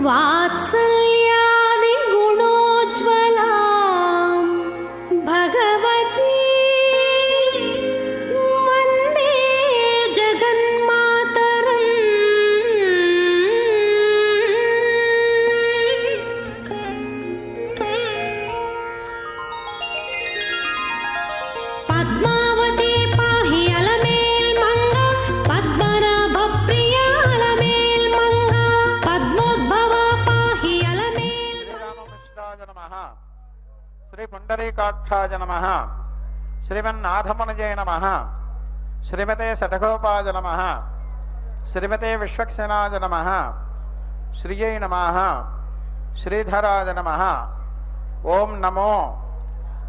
वात्सल्यादि गुणोज्ज्वलां भगवती वन्दे जगन्मातरम्। पद्मावती पाहि अलमेल् मंगा, पद्मनाभ प्रिया अलमेल् मंगा, पद्मोद्भव पाहि अलमेल्। श्रीरामकृष्णाय नमः। श्री पुंडरीकाक्षाय नमः। श्रीमन्नाथमुनये नमः। श्रीमते सठगोपाय नमः। श्रीमते विश्वक्सेनाय नमः। श्रियै नमः। श्रीधराय नमः। ओम नमो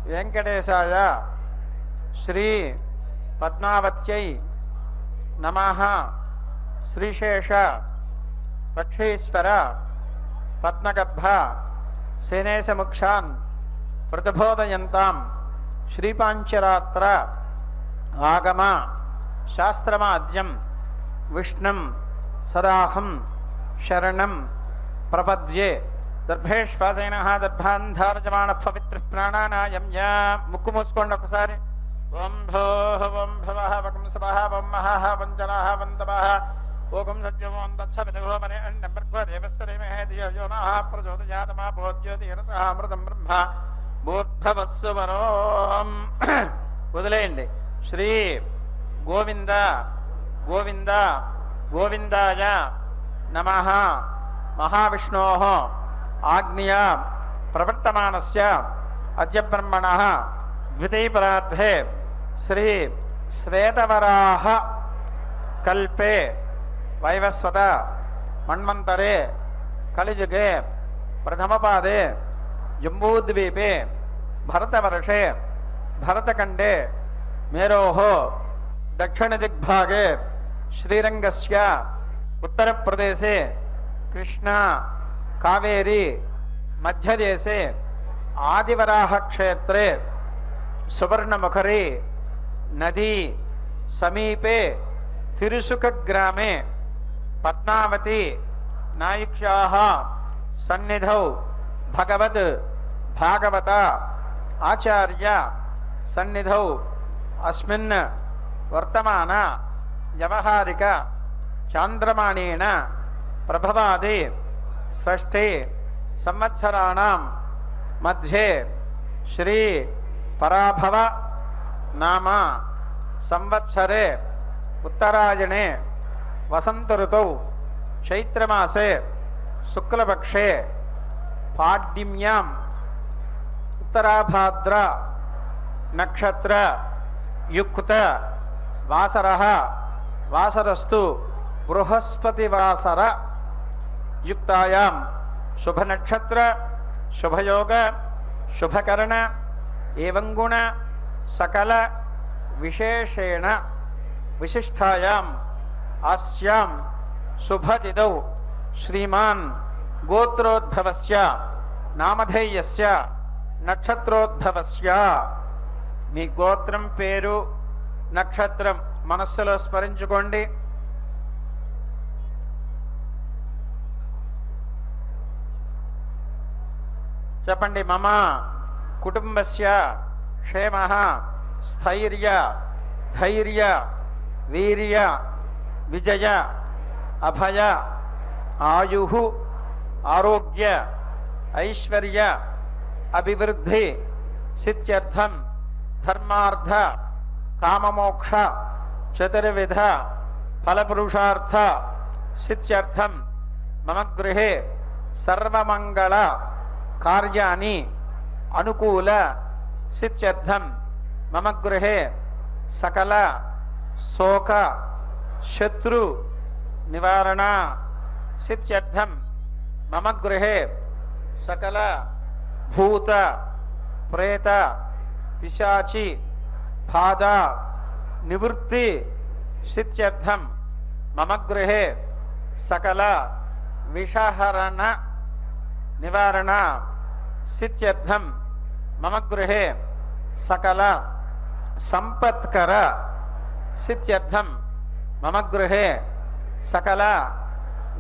वेंकटेशाय। श्री पद्मावत्यै नमः। श्रीशेष पक्षीश्वर पद्मगर्भ सेनेशमुक्षान् प्रतिबोधयन्तां श्रीपाञ्चरात्र आगम शास्त्रमाद्यं विष्णुं सदाहं शरणं प्रपद्ये। दर्भेश्वासेनः दर्भान्धार्यमाणः पवित्रः प्राणानायं या। मुक्कु मूసుకోండి ఒకసారి। ఓం భోః ఓం భవః వకం సవః ఓం మహః వంజనః వందవః ఓం సత్యం ఓం తత్సవితుః మనే అన్నపర్వ దేవస్సరేమహ ధియో యో నః ప్రచోదయాతమా భోజ్యోతిరసః అమృతం బ్రహ్మ భూర్భవస్సు వరోం। వదిలేయండి। శ్రీ గోవింద గోవింద గోవిందాయ నమః। महाविष्णोः आज्ञया प्रवर्तमानस्य अद्य ब्रह्मणः द्वितीयपरार्धे श्री श्वेतवराह कल्पे वैवस्वत मन्वन्तरे कलिजुगे प्रथमपादे जम्बूद्वीपे भरतवर्षे भरतखण्डे मेरोः दक्षिणदिग्भागे श्रीरङ्गस्य उत्तरप्रदेशे कृष्णा कावेरी मध्यदेशे आदिवराह क्षेत्रे सुवर्णमुखरी नदी समीपे तिरुसुख ग्रामे पद्मावती नायिक्याः सन्निधौ भगवत् भागवत आचार्य सन्निधौ अस्मिन् वर्तमान व्यवहारिक चान्द्रमाणेन प्रभवादि षष्ठी संवत्सराणां मध्ये श्री पराभव नाम संवत्सरे उत्तरायणे वसंत ऋतौ चैत्रमासे शुक्लपक्षे पाड्यम्यां उत्तराभाद्र नक्षत्र युक्त वासरः वासरस्तु बृहस्पतिवासर युक्तायां शुभ नक्षत्र शुभयोग शुभकर्ण एवं गुण सकल विशेषेण विशिष्टायां अस्यां शुभतिथौ श्रीमान् गोत्रोद्भवस्य नामधेयस्य नक्षत्रोद्भवस्य। మీ గోత్రం పేరు నక్షత్రం మనస్సులో స్మరించుకోండి। చెప్పండి। మమ కుటుంబస్య క్షేమః స్థైర్య ధైర్య వీర్య విజయ అభయ ఆయుః ఆరోగ్య ఐశ్వర్య అభివృద్ధి సిద్ధ్యర్థం ధర్మార్థ కామమోక్ష చతుర్విధ ఫలపురుషార్థ సిద్ధ్యర్థం మమ గృహే సర్వమంగళ कार्याणि अनुकूल सिद्ध्यर्थं मम गृहे सकल शोक शत्रु निवारण सिद्ध्यर्थं मम गृहे सकल भूत प्रेत पिशाची बाधा निवृत्ति सिद्ध्यर्थं मम गृहे सकल विषहरण निवारण सिद्ध्यर्थं मम गृहे सकल संपत्कर सिद्ध्यर्थं मम गृहे सकल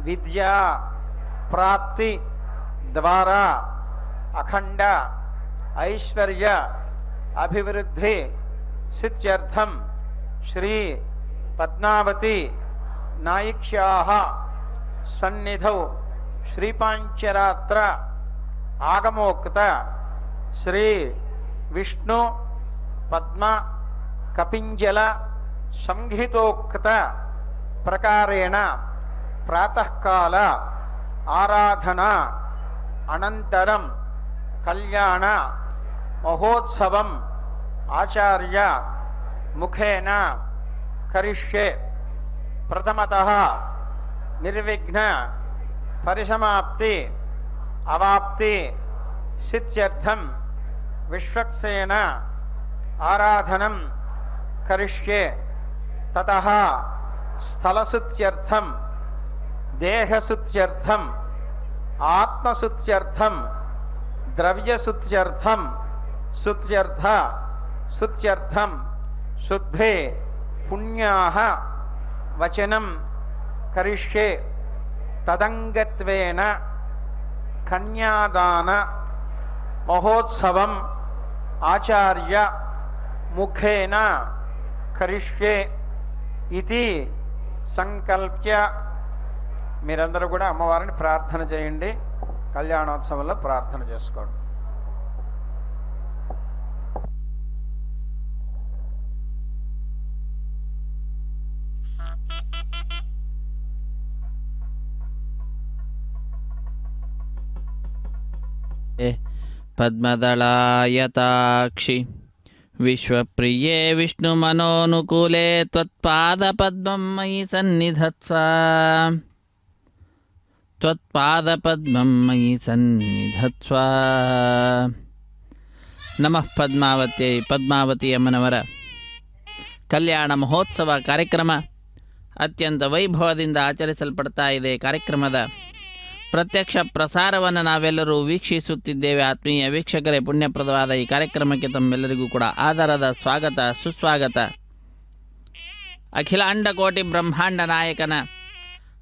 विद्या प्राप्ति द्वारा अखंड ऐश्वर्य अभिवृद्धि सिद्ध्यर्थम श्री पद्मावती नायिक्याः सन्निधौ श्रीपांचरात्र आगमोक्त श्री विष्णु पद्म कपिंजल संहितोक्त प्रकारेण प्रातःकाल आराधना अनंतरम कल्याण महोत्सवम् आचार्य मुखेन करिष्ये। प्रथमतः निर्विघ्न परिसमाप्ति अवाप्ति सिद्ध्यर्थम विश्वक्सेन आराधनं करिष्ये। ततः स्थलशुद्ध्यर्थम देहशुद्ध्यर्थम आत्मशुद्ध्यर्थम द्रव्यशुद्ध्यर्थम शुद्ध्यर्थम शुद्धे पुण्याः वचनं करिष्ये। तदंगत्वेन कन्यादान महोत्सवम् आचार्य मुखेन करिष्ये इति संकल्प्य మీరందరూ కూడా అమ్మవారిని ప్రార్థన చేయండి. కళ్యాణోత్సవంలో ప్రార్థన చేసుకోండి. पद्मदलायताक्षि विश्वप्रिये विष्णुमनोनुकूले त्वत्पादपद्मं मयि सन्निधत्स्व त्वत्पादपद्मं मयि सन्निधत्स्व। नमः पद्मावत्यै पद्मावती अಮ್ಮನವರ ಕಲ್ಯಾಣ ಮಹೋತ್ಸವ ಕಾರ್ಯಕ್ರಮ ಅತ್ಯಂತ ವೈಭವದಿಂದ ಆಚರಿಸಲ್ಪಡ್ತಾ ಇದೆ. ಕಾರ್ಯಕ್ರಮದ ಪ್ರತ್ಯಕ್ಷ ಪ್ರಸಾರವನ್ನು ನಾವೆಲ್ಲರೂ ವೀಕ್ಷಿಸುತ್ತಿದ್ದೇವೆ. ಆತ್ಮೀಯ ವೀಕ್ಷಕರೇ, ಪುಣ್ಯಪ್ರದವಾದ ಈ ಕಾರ್ಯಕ್ರಮಕ್ಕೆ ತಮ್ಮೆಲ್ಲರಿಗೂ ಕೂಡ ಆಧಾರದ ಸ್ವಾಗತ ಸುಸ್ವಾಗತ. ಅಖಿಲಾಂಡ ಕೋಟಿ ಬ್ರಹ್ಮಾಂಡ ನಾಯಕನ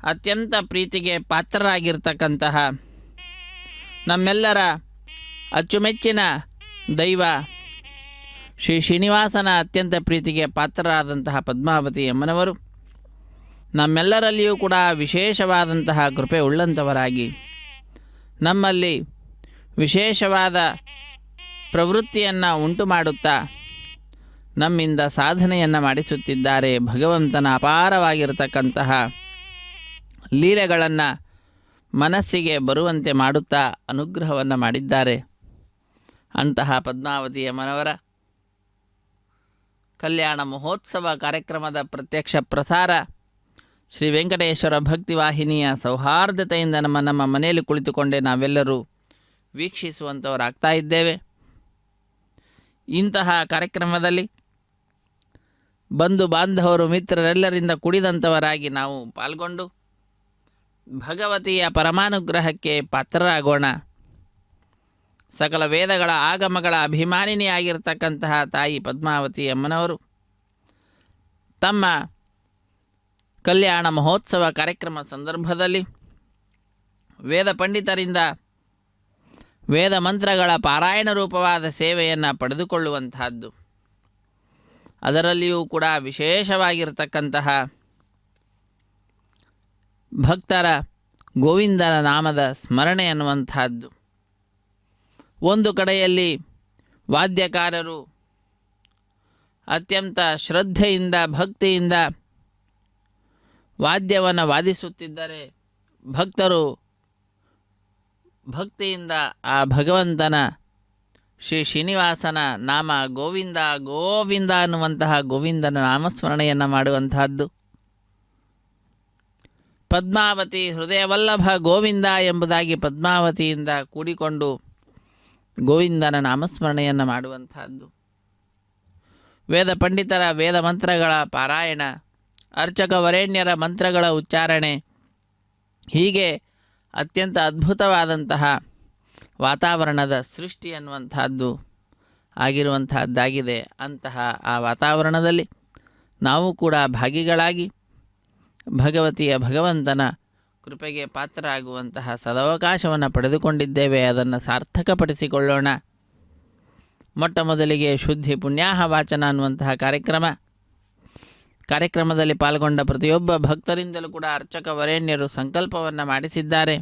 ಅತ್ಯಂತ ಪ್ರೀತಿಗೆ ಪಾತ್ರರಾಗಿರ್ತಕ್ಕಂತಹ ನಮ್ಮೆಲ್ಲರ ಅಚ್ಚುಮೆಚ್ಚಿನ ದೈವ ಶ್ರೀ ಶ್ರೀನಿವಾಸನ ಅತ್ಯಂತ ಪ್ರೀತಿಗೆ ಪಾತ್ರರಾದಂತಹ ಪದ್ಮಾವತಿ ಅಮ್ಮನವರು ನಮ್ಮೆಲ್ಲರಲ್ಲಿಯೂ ಕೂಡ ವಿಶೇಷವಾದಂತಹ ಕೃಪೆ ಉಳ್ಳಂಥವರಾಗಿ ನಮ್ಮಲ್ಲಿ ವಿಶೇಷವಾದ ಪ್ರವೃತ್ತಿಯನ್ನು ಉಂಟು ಮಾಡುತ್ತಾ ನಮ್ಮಿಂದ ಸಾಧನೆಯನ್ನು ಮಾಡಿಸುತ್ತಿದ್ದಾರೆ. ಭಗವಂತನ ಅಪಾರವಾಗಿರತಕ್ಕಂತಹ ಲೀಲೆಗಳನ್ನು ಮನಸ್ಸಿಗೆ ಬರುವಂತೆ ಮಾಡುತ್ತಾ ಅನುಗ್ರಹವನ್ನು ಮಾಡಿದ್ದಾರೆ. ಅಂತಹ ಪದ್ಮಾವತಿ ಅಮ್ಮನವರ ಕಲ್ಯಾಣ ಮಹೋತ್ಸವ ಕಾರ್ಯಕ್ರಮದ ಪ್ರತ್ಯಕ್ಷ ಪ್ರಸಾರ ಶ್ರೀ ವೆಂಕಟೇಶ್ವರ ಭಕ್ತಿವಾಹಿನಿಯ ಸೌಹಾರ್ದತೆಯಿಂದ ನಮ್ಮ ಮನೆಯಲ್ಲಿ ಕುಳಿತುಕೊಂಡೇ ನಾವೆಲ್ಲರೂ ವೀಕ್ಷಿಸುವಂಥವರಾಗ್ತಾ ಇದ್ದೇವೆ. ಇಂತಹ ಕಾರ್ಯಕ್ರಮದಲ್ಲಿ ಬಂಧು ಬಾಂಧವರು ಮಿತ್ರರೆಲ್ಲರಿಂದ ಕುಡಿದಂಥವರಾಗಿ ನಾವು ಪಾಲ್ಗೊಂಡು ಭಗವತಿಯ ಪರಮಾನುಗ್ರಹಕ್ಕೆ ಪಾತ್ರರಾಗೋಣ. ಸಕಲ ವೇದಗಳ ಆಗಮಗಳ ಅಭಿಮಾನಿನಿಯಾಗಿರ್ತಕ್ಕಂತಹ ತಾಯಿ ಪದ್ಮಾವತಿ ಅಮ್ಮನವರು ತಮ್ಮ ಕಲ್ಯಾಣ ಮಹೋತ್ಸವ ಕಾರ್ಯಕ್ರಮ ಸಂದರ್ಭದಲ್ಲಿ ವೇದ ಪಂಡಿತರಿಂದ ವೇದ ಮಂತ್ರಗಳ ಪಾರಾಯಣ ರೂಪವಾದ ಸೇವೆಯನ್ನು ಪಡೆದುಕೊಳ್ಳುವಂತಹದ್ದು. ಅದರಲ್ಲಿಯೂ ಕೂಡ ವಿಶೇಷವಾಗಿರತಕ್ಕಂತಹ ಭಕ್ತರ ಗೋವಿಂದನ ನಾಮದ ಸ್ಮರಣೆ ಅನ್ನುವಂತಹದ್ದು. ಒಂದು ಕಡೆಯಲ್ಲಿ ವಾದ್ಯಕಾರರು ಅತ್ಯಂತ ಶ್ರದ್ಧೆಯಿಂದ ಭಕ್ತಿಯಿಂದ ವಾದ್ಯವನ್ನು ವಾದಿಸುತ್ತಿದ್ದರೆ, ಭಕ್ತರು ಭಕ್ತಿಯಿಂದ ಆ ಭಗವಂತನ ಶ್ರೀ ಶ್ರೀನಿವಾಸನ ನಾಮ ಗೋವಿಂದ ಗೋವಿಂದ ಅನ್ನುವಂತಹ ಗೋವಿಂದನ ನಾಮಸ್ಮರಣೆಯನ್ನು ಮಾಡುವಂತಹದ್ದು. ಪದ್ಮಾವತಿ ಹೃದಯವಲ್ಲಭ ಗೋವಿಂದ ಎಂಬುದಾಗಿ ಪದ್ಮಾವತಿಯಿಂದ ಕೂಡಿಕೊಂಡು ಗೋವಿಂದನ ನಾಮಸ್ಮರಣೆಯನ್ನು ಮಾಡುವಂತಹದ್ದು. ವೇದ ಪಂಡಿತರ ವೇದ ಮಂತ್ರಗಳ ಪಾರಾಯಣ, ಅರ್ಚಕ ವರೇಣ್ಯರ ಮಂತ್ರಗಳ ಉಚ್ಚಾರಣೆ, ಹೀಗೆ ಅತ್ಯಂತ ಅದ್ಭುತವಾದಂತಹ ವಾತಾವರಣದ ಸೃಷ್ಟಿ ಅನ್ನುವಂತಹದ್ದು ಆಗಿರುವಂತಹದ್ದಾಗಿದೆ. ಅಂತಹ ಆ ವಾತಾವರಣದಲ್ಲಿ ನಾವು ಕೂಡ ಭಾಗಿಗಳಾಗಿ ಭಗವಂತನ ಕೃಪೆಗೆ ಪಾತ್ರರಾಗುವಂತಹ ಸದವಕಾಶವನ್ನು ಪಡೆದುಕೊಂಡಿದ್ದೇವೆ. ಅದನ್ನು ಸಾರ್ಥಕಪಡಿಸಿಕೊಳ್ಳೋಣ. ಮೊಟ್ಟ ಮೊದಲಿಗೆ ಶುದ್ಧಿ ಪುಣ್ಯಾಹ ವಾಚನ ಅನ್ನುವಂತಹ ಕಾರ್ಯಕ್ರಮದಲ್ಲಿ ಪಾಲ್ಗೊಂಡ ಪ್ರತಿಯೊಬ್ಬ ಭಕ್ತರಿಂದಲೂ ಕೂಡ ಅರ್ಚಕ ವರೇಣ್ಯರು ಸಂಕಲ್ಪವನ್ನು ಮಾಡಿಸಿದ್ದಾರೆ.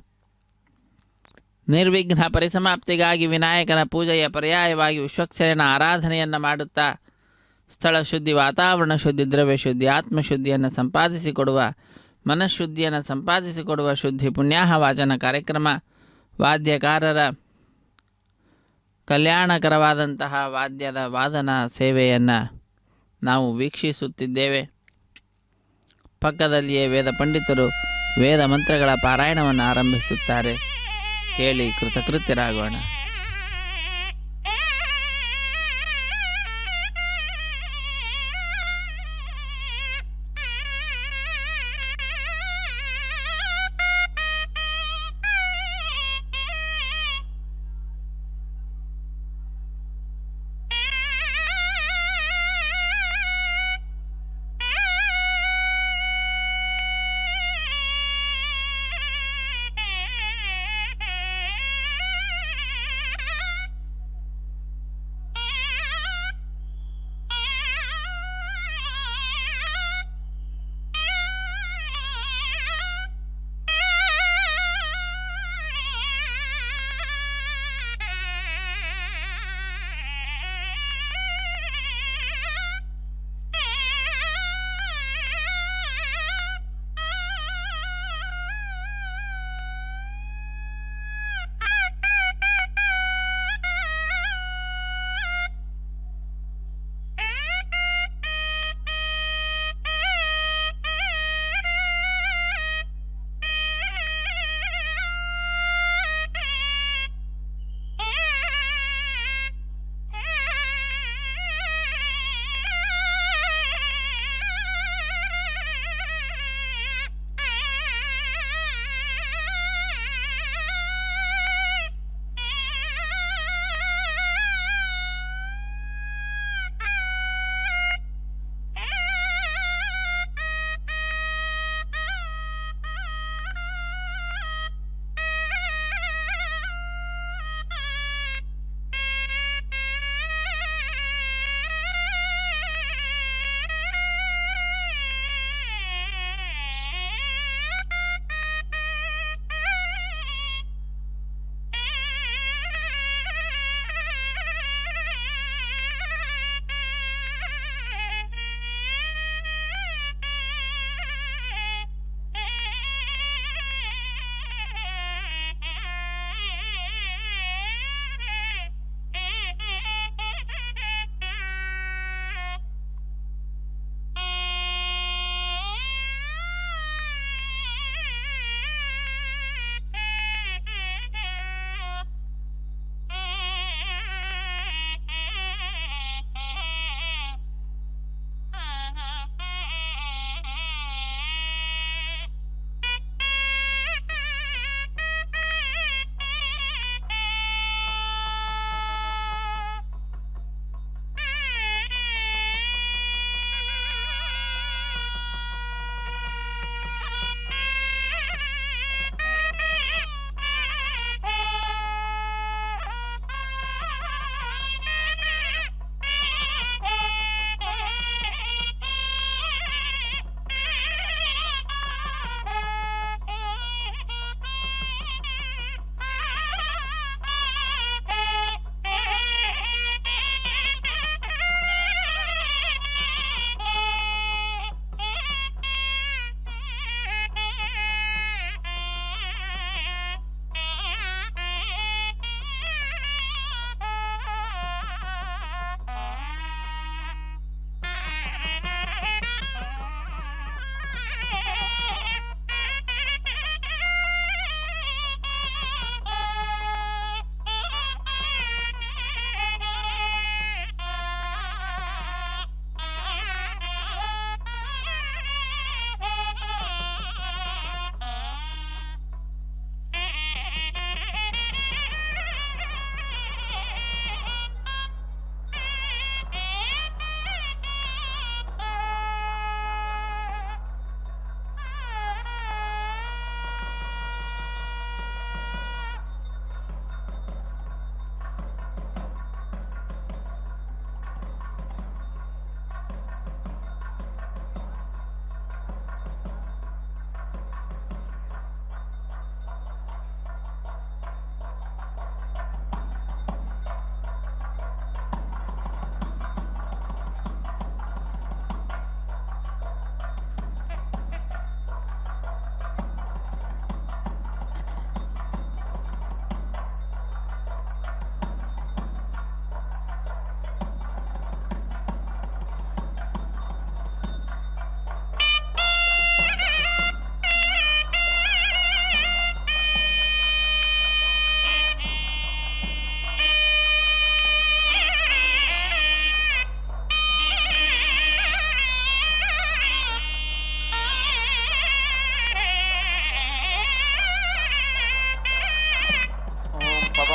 ನಿರ್ವಿಘ್ನ ಪರಿಸಮಾಪ್ತಿಗಾಗಿ ವಿನಾಯಕನ ಪೂಜೆಯ ಪರ್ಯಾಯವಾಗಿ ವಿಶ್ವಕ್ಷರನ ಆರಾಧನೆಯನ್ನು ಮಾಡುತ್ತಾ ಸ್ಥಳ ಶುದ್ಧಿ, ವಾತಾವರಣ ಶುದ್ಧಿ, ದ್ರವ್ಯ ಶುದ್ಧಿ, ಆತ್ಮಶುದ್ಧಿಯನ್ನು ಸಂಪಾದಿಸಿಕೊಡುವ, ಮನಃಶುದ್ಧಿಯನ್ನು ಸಂಪಾದಿಸಿಕೊಡುವ ಶುದ್ಧಿ ಪುಣ್ಯಾಹ ವಾಚನ ಕಾರ್ಯಕ್ರಮ ವಾದ್ಯಕಾರರ ಕಲ್ಯಾಣಕರವಾದಂತಹ ವಾದ್ಯದ ವಾದನ ಸೇವೆಯನ್ನು ನಾವು ವೀಕ್ಷಿಸುತ್ತಿದ್ದೇವೆ. ಪಕ್ಕದಲ್ಲಿಯೇ ವೇದ ಪಂಡಿತರು ವೇದ ಮಂತ್ರಗಳ ಪಾರಾಯಣವನ್ನು ಆರಂಭಿಸುತ್ತಾರೆ. ಕೇಳಿ ಕೃತಕೃತ್ಯರಾಗೋಣ.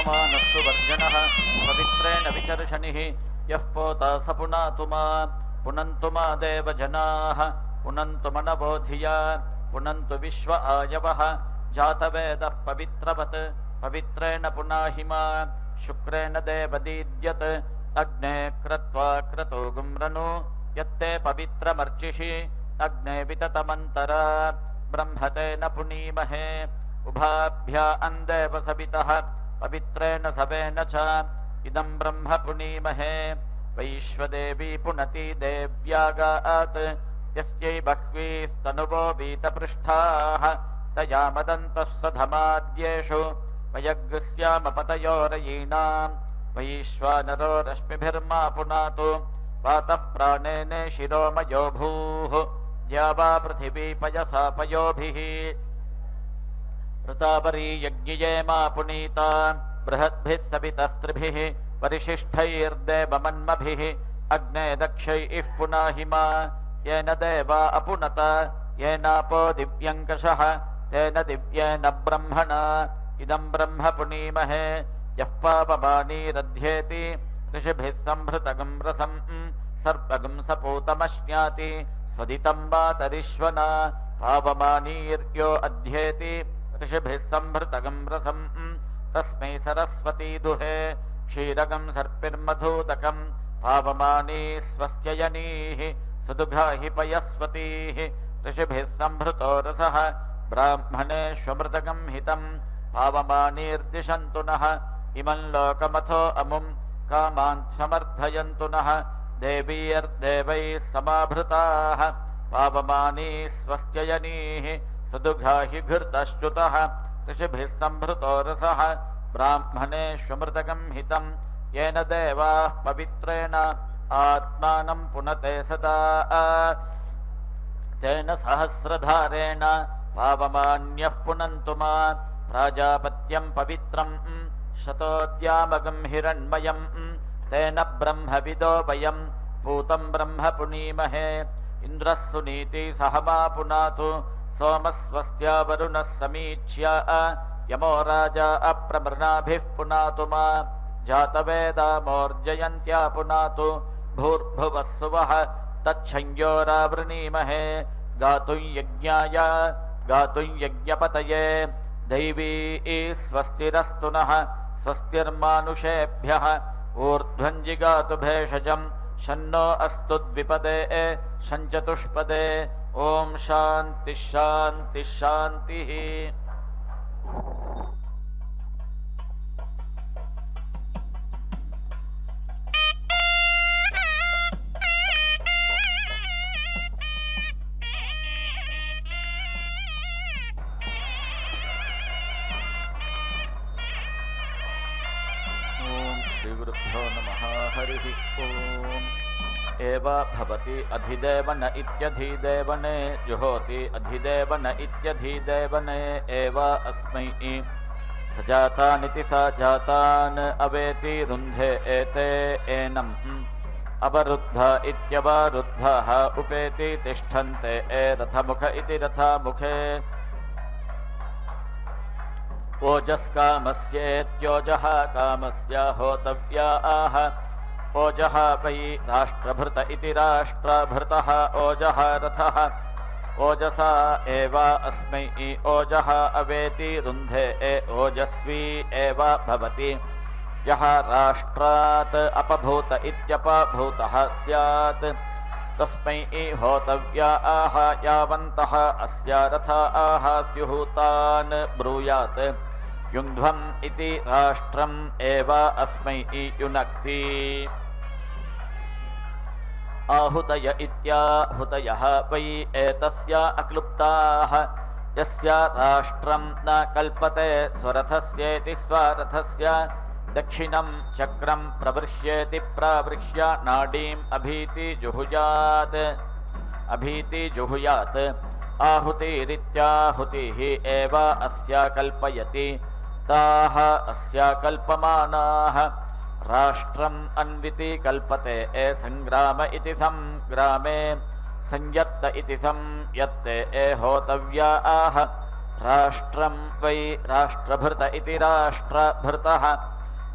पवमानस्तु वर्जनः पवित्रेण विचर्षणिः यः पोता स पुनातु मा पुनन्तु मा देवजनाः पुनन्तु मनवो धिया पुनन्तु विश्व आयवः जातवेदः पवित्रवत् पवित्रेण पुनाहि मा शुक्रेण देवदीद्यत् अग्ने क्रत्वा क्रतो गुम्रनु यत्ते पवित्रमर्चिषि अग्ने विततमन्तरा ब्रह्मतेन पुनीमहे उभाभ्या अन्देव सवितः पवित्रेण सवेन च इदं ब्रह्म पुनीमहे वैश्वदेवी पुनति देव्यागात् यस्यै बह्वीस्तनुवो वीतपृष्ठाः तया मदन्तः सधमाद्येषु वयग्स्यामपतयोरयीणां वैश्वानरो रश्मिभिर्मा पुनातु वातः प्राणेन शिरोमयो भूः या वा पृथिवी पयसा पयोभिः ऋतावरी यज्ञिये मा पुनीता बृहद्भिः सवितस्त्रिभिः परिशिष्टैर्देवमन्मभिः अग्ने दक्षैः पुनाहि मा येन देवा अपुनत येनापो दिव्यङ्कषः तेन दिव्येन ब्रह्मणा इदं ब्रह्म पुनीमहे यः पावमानीरध्येति ऋषिभिः संभृतगं रसं सर्पगं सपूतमश्नाति स्वदितं वातरिश्वना पावमानीर्यो अध्येति ऋषिभिः संभृतगं रसं तस्मै सरस्वती दुहे क्षीरगं सर्पिर्मधूदकं पावमानी स्वस्त्ययनीः सुदुघाहि पयस्वतीः ऋषिभिः संभृतो रसः ब्राह्मणेष्वमृतगं हितं पावमानीर्दिशन्तु नः इमं लोकमथो अमुं कामान् समर्थयन्तु नः देवीर्देवैः समाभृताः पावमानी स्वस्त्ययनीः सुदुघाहि घृतश्च्युतः ऋषिभिः संभृतो रसः ब्राह्मणेष्वमृतगं हितं येन देवाः पवित्रेण आत्मानं पुनते सदा तेन सहस्रधारेण पावमान्यः पुनन्तु मा प्राजापत्यं पवित्रं शतोद्यामगं हिरण्मयं तेन ब्रह्मविदो वयं पूतं ब्रह्म पुनीमहे इन्द्रः सुनीति सह मा पुनातु सोमस्वस्त्या वरुणः समीक्ष्य यमो राजा अप्रमृणाभिः पुनातु मा जातवेदामोर्जयन्त्या पुनातु भूर्भुवः सुवः तच्छंयोरावृणीमहे गातुं यज्ञाय गातुं यज्ञपतये दैवी स्वस्तिरस्तु नः स्वस्तिर्मानुषेभ्यः ऊर्ध्वं जिगातु भेषजं शन्नो अस्तु द्विपदे शञ्चतुष्पदे ॐ शान्तिः शान्तिः शान्तिः। श्रीगुरुभ्यो नमः। हरिः ओम्। एव भवति अधिदेवन इत्यधिदेवने जुहोति अधिदेवन इत्यधिदेवने एव अस्मै सजातानिति स जातान् अवेति रुन्धे एते एनम् अवरुद्ध इत्यवरुद्धः उपेति तिष्ठन्ते रथमुख इति रथमुखे ओजस्कामस्येत्योजः कामस्य होतव्या आह ओजः वै राष्ट्रभृत इति राष्ट्रभृतः ओजः रथः ओजसा एव अस्मै ओजः अवेति रुन्धे ओजस्वी एव भवति यः राष्ट्रात् अपभूत इत्यपभूतः स्यात् तस्मै होतव्या आह यावन्तः अस्य रथ आह स्युः तान् ब्रूयात् युङ्ध्वम् इति राष्ट्रम् एव अस्मै युनक्ति आहुतय इत्याहुतयः वै एतस्य अक्लुप्ताः यस्य राष्ट्रं न कल्पते स्वरथस्येति स्वरथस्य दक्षिणं चक्रं प्रवृह्येति प्रावृह्य नाडीम् अभीति जुहुयात् आहुतिरित्याहुतिः एव अस्य कल्पयति ताः अस्य कल्पमानाः राष्ट्रम् अन्विति कल्पते संग्राम इति संग्रामे संयत्त इति संयत्ते होतव्या आह राष्ट्रं वै राष्ट्रभृत इति राष्ट्रभृतः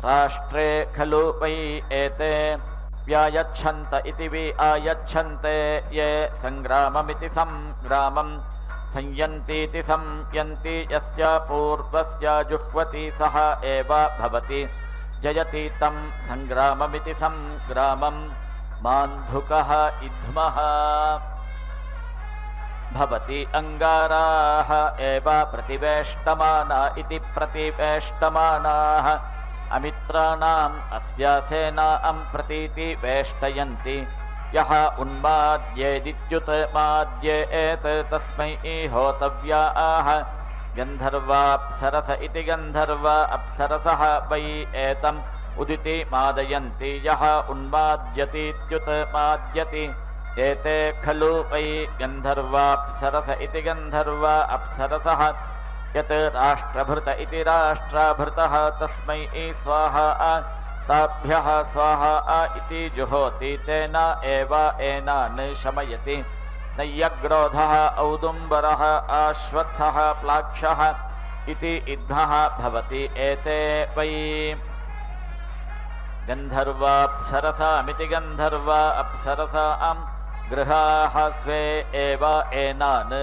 राष्ट्रे खलु वै एते व्यायच्छन्त इति वि आयच्छन्ते ये संग्राममिति संग्रामं संयन्तीति संयन्ति यस्य पूर्वस्य जुह्वति सः एव भवति जयति तं संग्राममिति संग्रामं मान्धुकः इद्मः भवति अंगाराः एव प्रतिवेष्टमाना इति प्रतिवेष्टमानाः अमित्राणाम् अस्या सेनां प्रतीति वेष्टयन्ति यः उन्माद्येदित्युत्माद्येत तस्मै होतव्याः गन्धर्वाप्सरस इति गन्धर्वा अप्सरसः वै एतम् उदिति मादयन्ति यः उन्माद्यतीत्युत्माद्यति एते खलु वै गन्धर्वाप्सरस इति गन्धर्वा अप्सरसः यत् राष्ट्रभृत इति राष्ट्राभृतः तस्मै स्वाहा ताभ्यः स्वाहा इति जुहोति तेन एव एनान् शमयति नय्यग्रोधः औदुम्बरः आश्वत्थः प्लाक्षः इति इद्मः भवति एते वै गन्धर्वाप्सरसामिति गन्धर्वा अप्सरसां गृहाः स्वे एव एनान्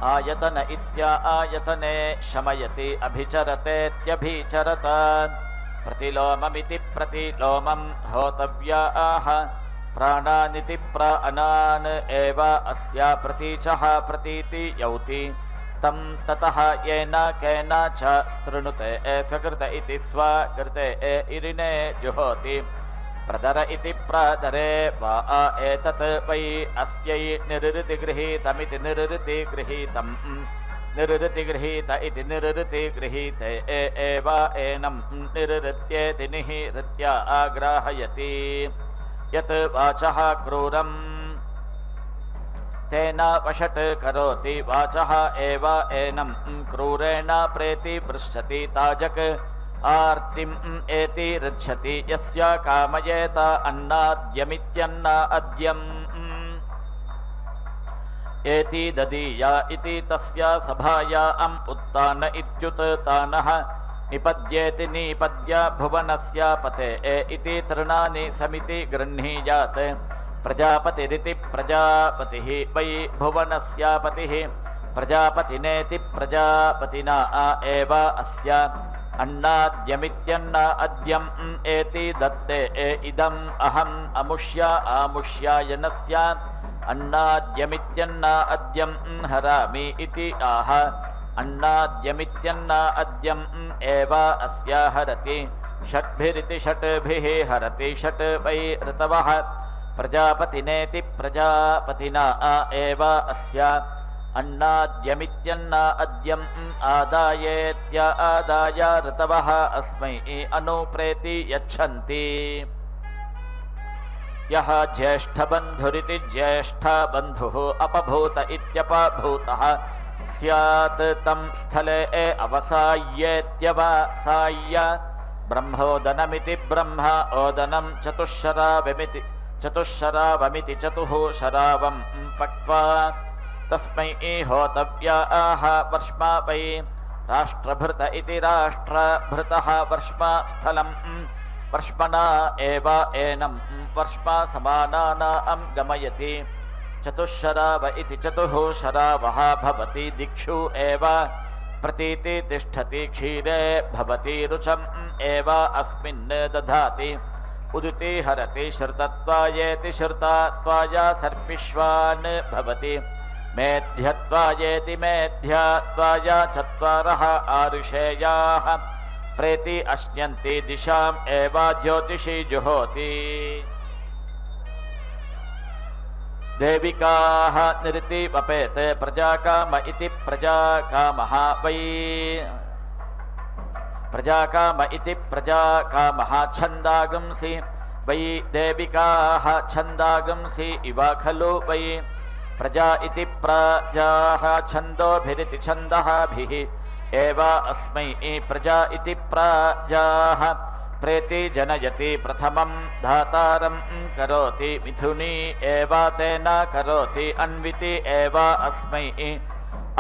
आयतन इत्या आयतने शमयति अभिचरतेत्यभिचरत प्रतिलोममिति प्रतिलोमं होतव्याः प्राणानिति प्राणान् एव अस्या प्रतीचः प्रतीति यौति तं ततः येन केन च स्तृणुते स्वकृत इति स्वकृते इरिणे जुहोति प्रदर इति प्रदरे वा एतत् वै अस्यै निरृति गृहीतमिति निरृति गृहीतम् निरृति गृहीत इति निरृति गृहीते एव एनं निरृत्येति निहिरत्या आग्राहयति यत् वाचः क्रूरम् तेन वषट् करोति वाचः एव एनं क्रूरेण प्रेति पृच्छति ताजक आर्तिम् एति ऋच्छति यस्य कामयेत अन्नाद्यमित्यन्न अद्यम् एति ददीया इति तस्य सभायाम् उत्तान इत्युत्तानः निपद्येति निपद्य भुवनस्य पते इति तृणानि समिति गृह्णीयात् प्रजापतिरिति प्रजापतिः वै भुवनस्य पतिः प्रजापतिनेति प्रजापतिना एव अस्य अन्नाद्यमित्यन्न अद्यम् एति दत्ते इदम् अहम् अमुष्य आमुष्यायनस्य अन्नाद्यमित्यन्न अद्यम् हरामि इति आह अन्नाद्यमित्यन्न अद्यम् एव अस्य हरति षट्भिरिति षट्भिः हरति षट् वै ऋतवः प्रजापतिनेति प्रजापतिना एव अस्य अन्नाद्यमित्यन्न अद्यम् आदायेत्य आदाय ऋतवः अस्मै अनुप्रेति यच्छन्ति यः ज्येष्ठबन्धुरिति ज्येष्ठबन्धुः अपभूत इत्यपभूतः स्यात् तं स्थले अवसायेत्यवसाय्य ब्रह्मोदनमिति ब्रह्म ओदनं चतुःशरावमिति चतुः शरावं पक्त्वा तस्मै होतव्याः वर्ष्मा वै राष्ट्रभृत इति राष्ट्रभृतः वर्ष्मा स्थलं वर्ष्मणा एव एनं वर्ष्मा समानानां गमयति चतुःशराव इति चतुः शरावः भवति दिक्षु एव प्रतीति तिष्ठति क्षीरे भवति रुचम् एव अस्मिन् दधाति उदिति हरति श्रुतत्वायेति श्रुतात्वाय सर्पिष्वान् भवति मेध्यत्वायेति मेध्यात्वाय चत्वारः आरुषेयाः प्रेति अश्यन्ति दिशाम् एव ज्योतिषी जुहोति देविकाः निरति वपेत प्रजाकाम इति प्रजाकामः वै प्रजाकाम इति प्रजाकामः छन्दागंसि वै देविकाः छन्दागंसि इव खलु वै प्रजा इति प्रजाः छन्दोभिरिति छन्दःभिः एव अस्मै प्रजा इति प्रजाः प्रेति जनयति प्रथमं धातारं करोति मिथुनी एव तेन करोति अन्विति एव अस्मै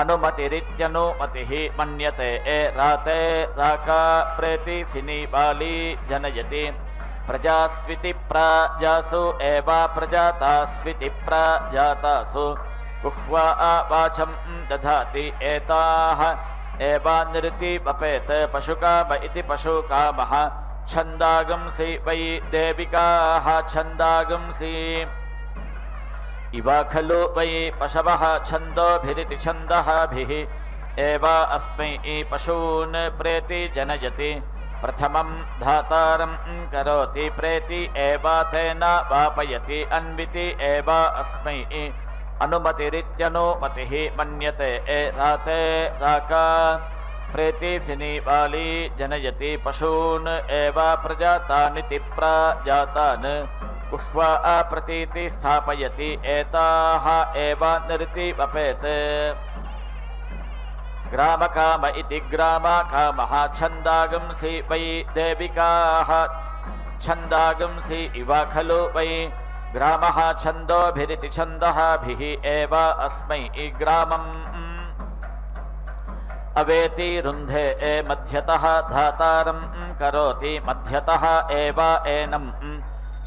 अनुमतिरित्यनुमतिः मन्यते राते राका प्रेति सिनी बाली जनयति प्रजास्विति प्रजासु एव प्रजातास्विति प्रजातासु कुह्वा वाचं दधाति एताः एवानिरिति वपेत पशुकाम इति पशुकामः छन्दागंसि वै देविकाः छन्दागंसि इव खलु वै पशवः छन्दोभिरिति छन्दःभिः एव अस्मै पशून् प्रेति जनयति प्रथमं धातारं करोति प्रेति एव तेन वापयति अन्विति एव अस्मै अनुमतिरित्यनुमतिः मन्यते राते राका प्रेति सिनी बाली जनयति पशून् एव प्रजातानिति प्रजातान् कुह्वा प्रतीति स्थापयति एताः एव निरति वपेत ग्रामकाम इति ग्रामकामः छन्दागंसि वै देविकाः छन्दागंसि इव खलु वै ग्रामः छन्दोभिरिति छन्दःभिः एव अस्मै ग्रामम् अवेति रुन्धे मध्यतः धातारं करोति मध्यतः एव एनं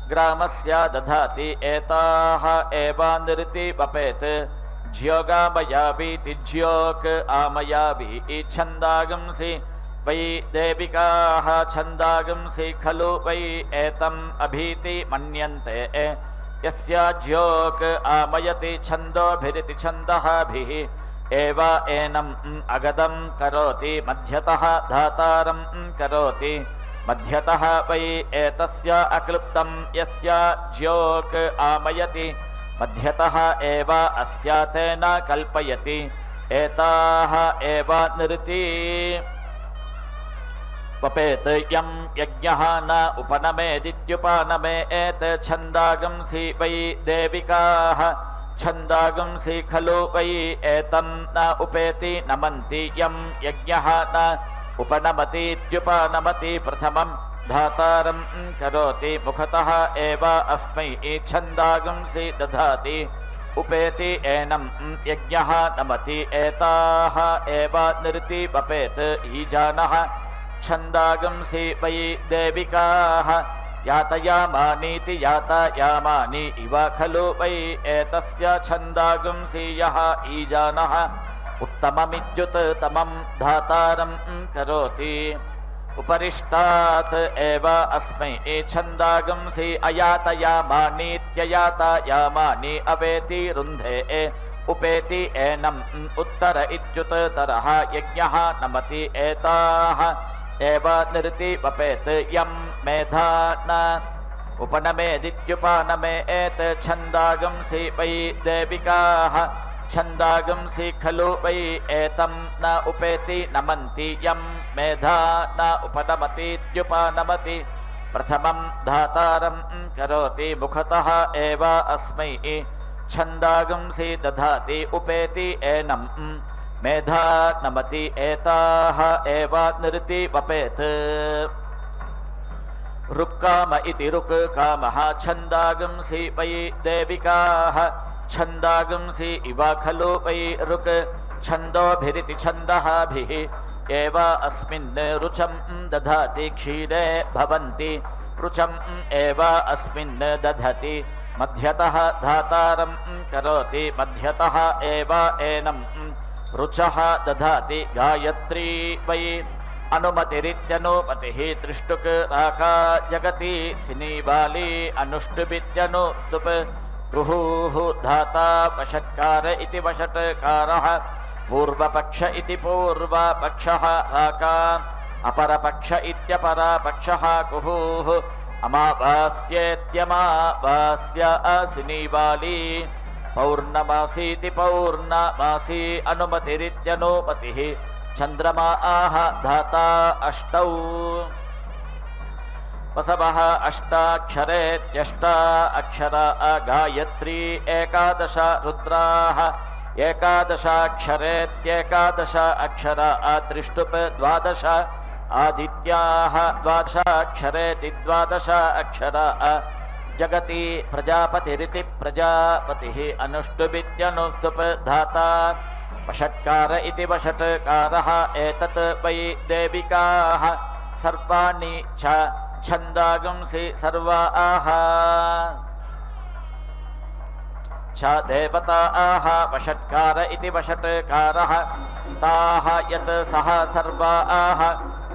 ग्रामस्य दधाति एताः एव निरति वपेत ज्योगामयावीति ज्योक आमयावी छन्दागंसि वै देविकाः छन्दागंसि खलु वै एतम् अभीति मन्यन्ते यस्य ज्योक आमयति छन्दोभिरिति छन्दःभिः एव एनम् अगदं करोति मध्यतः धातारं करोति मध्यतः वै एतस्य अक्लुप्तं यस्य ज्योक आमयति मध्यतः एव अस्य तेन कल्पयति एताः एव निरति वपेत यं यज्ञः न उपनमेदित्युपनमेत् छन्दागंसि वै देविकाः छन्दागंसि खलु वै एतं न उपेति नमन्ति यं यज्ञः न उपनमतीत्युपनमति प्रथमं धातारं करोति मुखतः एव अस्मै छन्दागंसि दधाति उपेति एनं यज्ञः नमति एताः एव निरति वपेत ईजानः छन्दागंसि वै देविकाः यातयामानीति यातयामानि इव खलु वै एतस्य छन्दागंसि यः ईजानः उत्तममित्युत्तमं धातारं करोति उपरिष्टात् एव अस्मै छन्दागंसि अयातयामानीत्ययातयामानि अवेति रुन्धे उपेति एनम् उत्तर इत्युत्तरः यज्ञः नमति एताः एव निरति वपेत यं मेधा न उपनमेदित्युपनमेत् छन्दागंसि वै देविकाः छन्दागंसि खलु वै एतं न उपेति नमन्ति यं मेधा न उपनमतीत्युपनमति प्रथमं धातारं करोति मुखतः एव अस्मै छन्दागंसि दधाति उपेति एनं मेधा नमति एताः एव निरति वपेत रुक्काम इति रुक्कामः छन्दागंसि वै देविकाः छन्दागंसि इव खलु वै रुक् छन्दोभिरिति छन्दःभिः एव अस्मिन् रुचं दधाति क्षीरे भवन्ति रुचम् एव अस्मिन् दधति मध्यतः धातारं करोति मध्यतः एव एनं रुचः दधाति गायत्री वै अनुमतिरित्यनुमतिः त्रिष्टुक् राका जगति सिनीबाली अनुष्टुभित्यनुस्तुप् गुहुः धाता वषट्कार इति वषट्कारः पूर्वपक्ष इति पूर्वपक्षः राका अपरपक्ष इत्यपरपक्षः गुहुः अमावास्येत्यमावास्य सिनीबाली पौर्णमासीति पौर्णमासी अनुमतिरित्यनुमतिः चन्द्रमाः धाता अष्टौ वसवः अष्टाक्षरेत्यष्ट अक्षरा गायत्री एकादश रुद्राः एकादशाक्षरेत्येकादश अक्षरा त्रिष्टुप् द्वादश आदित्याः द्वादशाक्षरेति द्वादश अक्षरा जगति प्रजापतिरिति प्रजापतिः अनुष्टुभित्यनुस्तुप् धाता वषट्कार इति वषट्कारः एतत् वै देविकाः सर्वाणि च छन्दागुंसि सर्वाः च देवताः वषट्कार इति वषट्कारः ताः यत् सः सर्वाः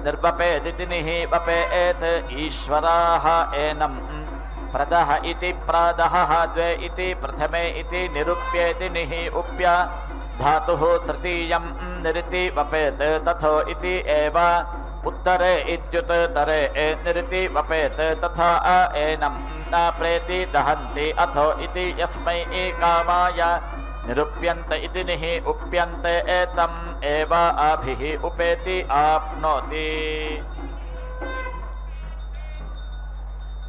निर्वपेदिति निवपेत् ईश्वराः एनं प्रदः इति प्रादः द्वे इति प्रथमे इति निरुप्येति निः उप्य धातुः तृतीयं निरिति वपेत् तथो इति एव उत्तरे इत्युत्तरे निरिति वपेत् तथा एनं न प्रेति दहन्ति अथो इति यस्मै कामाय निरुप्यन्त इति निः उप्यन्त एतम् एव आभिः उपेति आप्नोति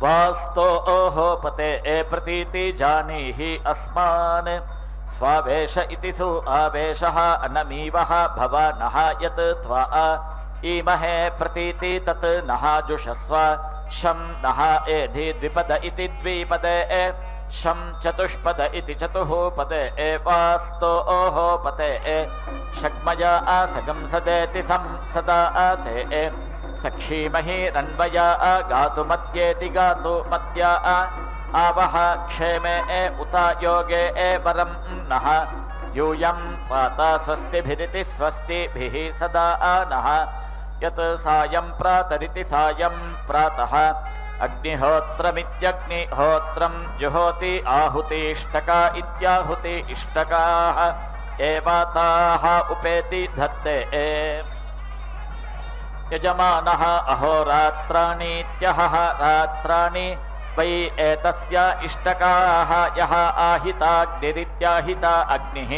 वास्तोः पते प्रतीति जानीहि अस्मान् स्वावेश इति सु आवेशः अनमीवः भवानः यत् त्वा ईमहे प्रतीति तत् नः जुषस्व शं नः एधि द्विपद इति द्विपदे शं चतुष्पद इति चतुःपदे वास्तोः पते षग्मया सगं सदेति सं सदा ते सक्षीमहि रन्वया गातुमत्येति गातुमत्या आवह क्षेमे उता योगे वरं नः यूयं पाता स्वस्तिभिरिति स्वस्तिभिः सदा नः यत् सायं प्रातरिति सायं प्रातः अग्निहोत्रमित्यग्निहोत्रं जुहोति आहुतिष्टका इत्याहुति इष्टकाः एवाताः उपेति धत्ते यजमानः अहोरात्राणीत्यहः रात्राणि वै एतस्य इष्टकाः यः आहिताग्निरित्याहिता अग्निः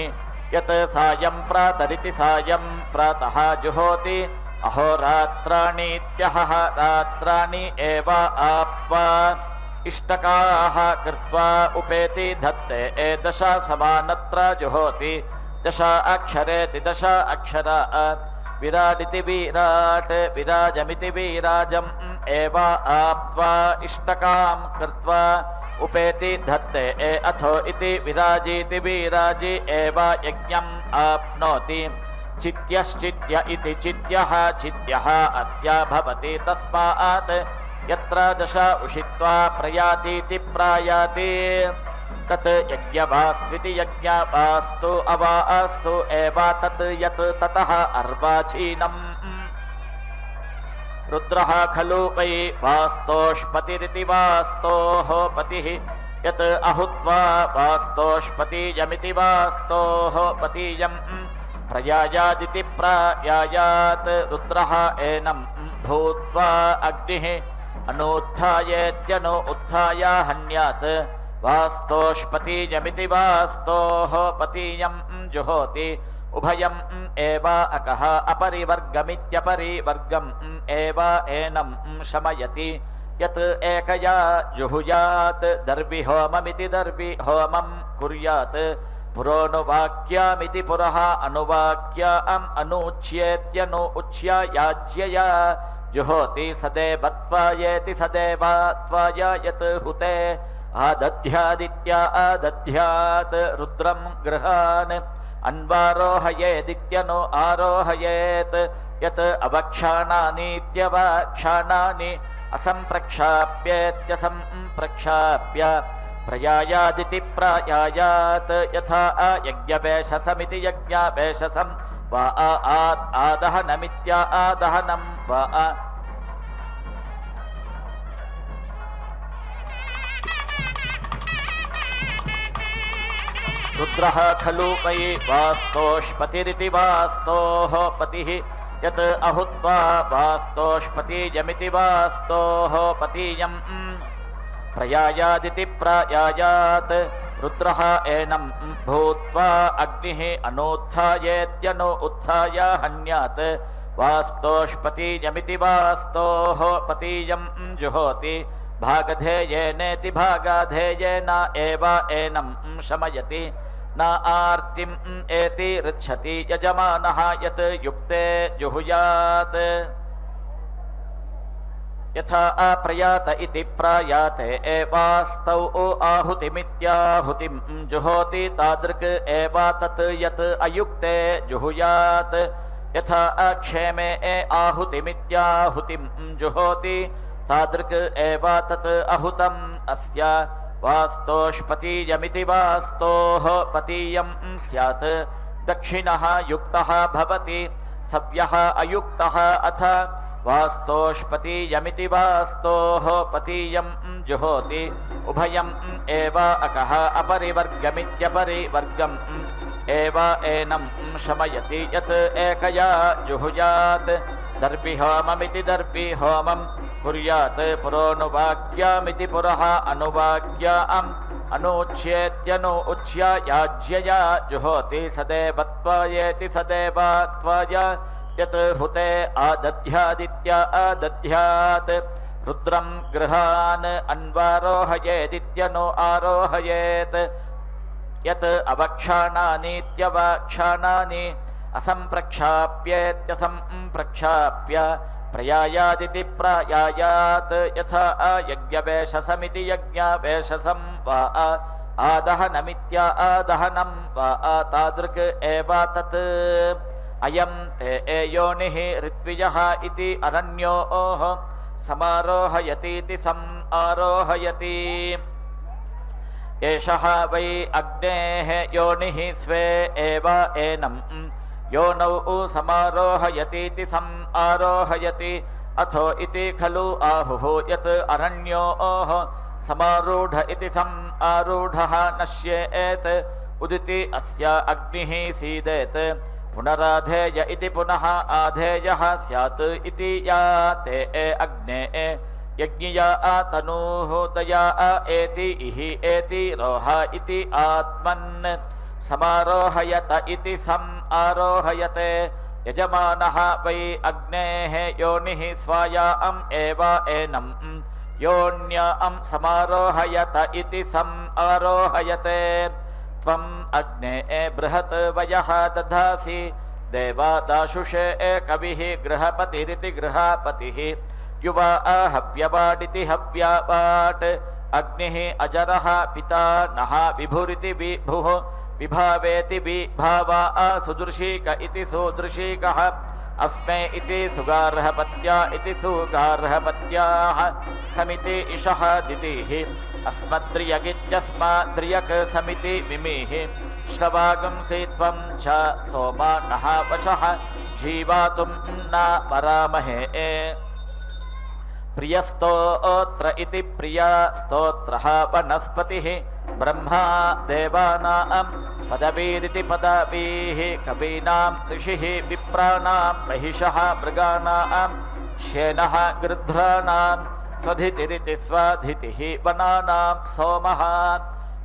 यत् सायं प्रातरिति सायं प्रातः जुहोति अहोरात्राणीत्यहः रात्राणि एव आप्त्वा इष्टकाः कृत्वा उपेति धत्ते दश समानत्र जुहोति दश अक्षरेति दश अक्षरा विराडिति विराट् विराजमिति विराजम् एव आप्त्वा इष्टकां कृत्वा उपेति धत्ते अथो इति विराजीति विराजी एव यज्ञम् आप्नोति चित्यश्चित्य इति चित्यः चित्यः अस्या भवति तस्मात् यत्र दश उषित्वा प्रयातीति प्रायाति तत् यज्ञवास्त्विति यज्ञवास्तु अवास्तु एव तत् यत् ततः अर्वाचीनम् रुद्रः खलु वै वास्तोष्पतिरिति वास्तोः पतिः यत् अहुत्वा वास्तोष्पतियमिति वास्तोः पतियम् प्रयायादिति प्रायायात् रुद्रः एनं भूत्वा अग्निः अनूत्थायेत्यनु उत्थाय हन्यात् वास्तोष्पतियमिति वास्तोः पतियं जुहोति उभयम् एव अकः अपरिवर्गमित्यपरिवर्गम् एव एनं शमयति यत् एकया जुहुयात् दर्विहोममिति दर्विहोमं कुर्यात् पुरोनुवाक्यामिति पुरः अनुवाक्याम् अनुच्येत्यनु उच्य याज्यया जुहोति सदेवत्वायेति सदेवात्वाय यत् हुते आदध्यादित्या आदध्यात् रुद्रं गृहान् अन्वारोहयेदित्यनु आरोहयेत् यत् अवक्षाणानीत्यवक्षाणानि असम्प्रक्षाप्येत्यसम्प्रक्षाप्य प्रयायादिति प्रायायात् यथा यज्ञवेशसमिति यज्ञवेशसं वा आदहनमित्या आदहनं वा रुद्रः खलु वै वास्तोष्पतिरिति वास्तोः पतिः यत् अहुत्वा वास्तोष्पतियमिति वास्तोः पतियम् प्रयायादिति प्रायायात् रुद्रः एनं भूत्वा अग्निः अनूत्थायेत्यनु उत्थाय हन्यात् वास्तोष्पतियमिति वास्तोः पतियं जुहोति भागधेयेनेति भागाधेयेन एव एनं शमयति न आर्तिम् एति ऋच्छति यजमानः यत् युक्ते जुहुयात् यथा प्रयात इति प्रायाते एवास्तौ आहुतिमित्याहुतिं जुहोति तादृक् एव तत् यत् अयुक्ते जुहुयात् यथा क्षेमे आहुतिमित्याहुतिं जुहोति तादृक् एव तत् अहुतम् अस्य वास्तोष्पतीयमिति वास्तोः पतीयं स्यात् दक्षिणः युक्तः भवति सव्यः अयुक्तः अथ वास्तोष्पतीयमिति वास्तोः पतीयं जुहोति उभयम् एव अकः अपरिवर्गमित्यपरिवर्गम् एव एनं शमयति यत् एकया जुहुयात् दर्पिहोममिति दर्पिहोमं कुर्यात् पुरोऽनुवाक्यामिति पुरः अनुवाक्याम् अनुच्येत्यनु उच्य याज्यया जुहोति सदेवत्वायेति सदेवत्वाय यत् हुते आदध्यादित्य आदध्यात् रुद्रं गृहान् अन्वारोहयेदित्यनु आरोहयेत् यत् अवक्षाणानीत्यवक्षाणानि असंप्रक्षाप्येत्यसंप्रक्षाप्य प्रयायादिति प्रायायात् यथा यज्ञवेशसमिति यज्ञवेशसं वा आदहनमित्या आदहनं वा तादृक् एव तत् अयं ते योनिः ऋत्विजः इति अरण्योः समारोहयतीति सम् आरोहयति एषः वै अग्नेः योनिः स्वे एव एनं योनौ समारोहयतीति सम् आरोहयति अथो इति खलु आहुः यत् अरण्योः समारूढ इति सम् आरूढः नश्येत् उदिति अस्य अग्निः सीदेत् पुनराधेय इति पुनः आधेयः स्यात् इति या ते अग्ने यज्ञिया तनूः तया एति इहि एति रोह इति आत्मन् समारोहयत इति सम् आरोहयते यजमानः वै अग्नेः योनिः स्वायाम् एव एनं योन्यां समारोहयत इति सम् आरोहयते त्वम् अग्ने बृहत् वयः दधासि देवादाशुषे कविः गृहपतिरिति गृहपतिः युवा हव्यवाडिति हव्यवाट् अग्निः अजरः पिता नः विभुरिति विभुः विभावेति विभावा सुदृशीक इति सुदृशीकः अस्मे इति सुगार्हपत्या इति सुगार्हपत्याः समिति इषः दितिः अस्मद्रियगित्यस्माद्रियक् समिति मिमिः श्रवागंसि त्वं च सोमा नः वशः जीवातुं न वरामहे प्रियस्तोत्र इति प्रिया स्तोत्रः वनस्पतिः ब्रह्मा देवानां पदवीरिति पदवीः कवीनां ऋषिः विप्राणां महिषः मृगाणां श्येनः गृध्राणां स्वधितिरिति स्वाधितिः वनानां सोमः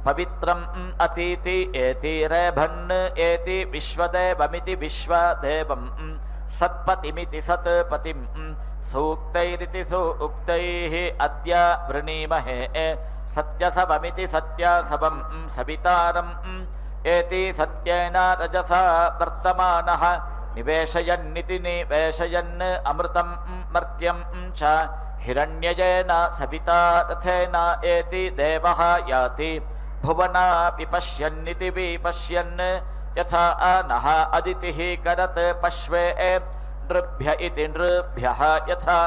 पवित्रम् अतीति एति रेभन् एति विश्वदेवमिति विश्वदेवं सत्पतिमिति सत्पतिं सूक्तैरिति सूक्तैः अद्य वृणीमहे सत्यसवमिति सत्यसवं सवितारम् एति सत्येन रजसा वर्तमानः निवेशयन्निति निवेशयन् अमृतं मर्त्यं च हिरण्यजेन सविता रथेन एति देवः याति भुवना विपश्यन्निति विपश्यन् यथा नः अदितिः करत् पश्वे नृभ्य इति नृभ्यः यथा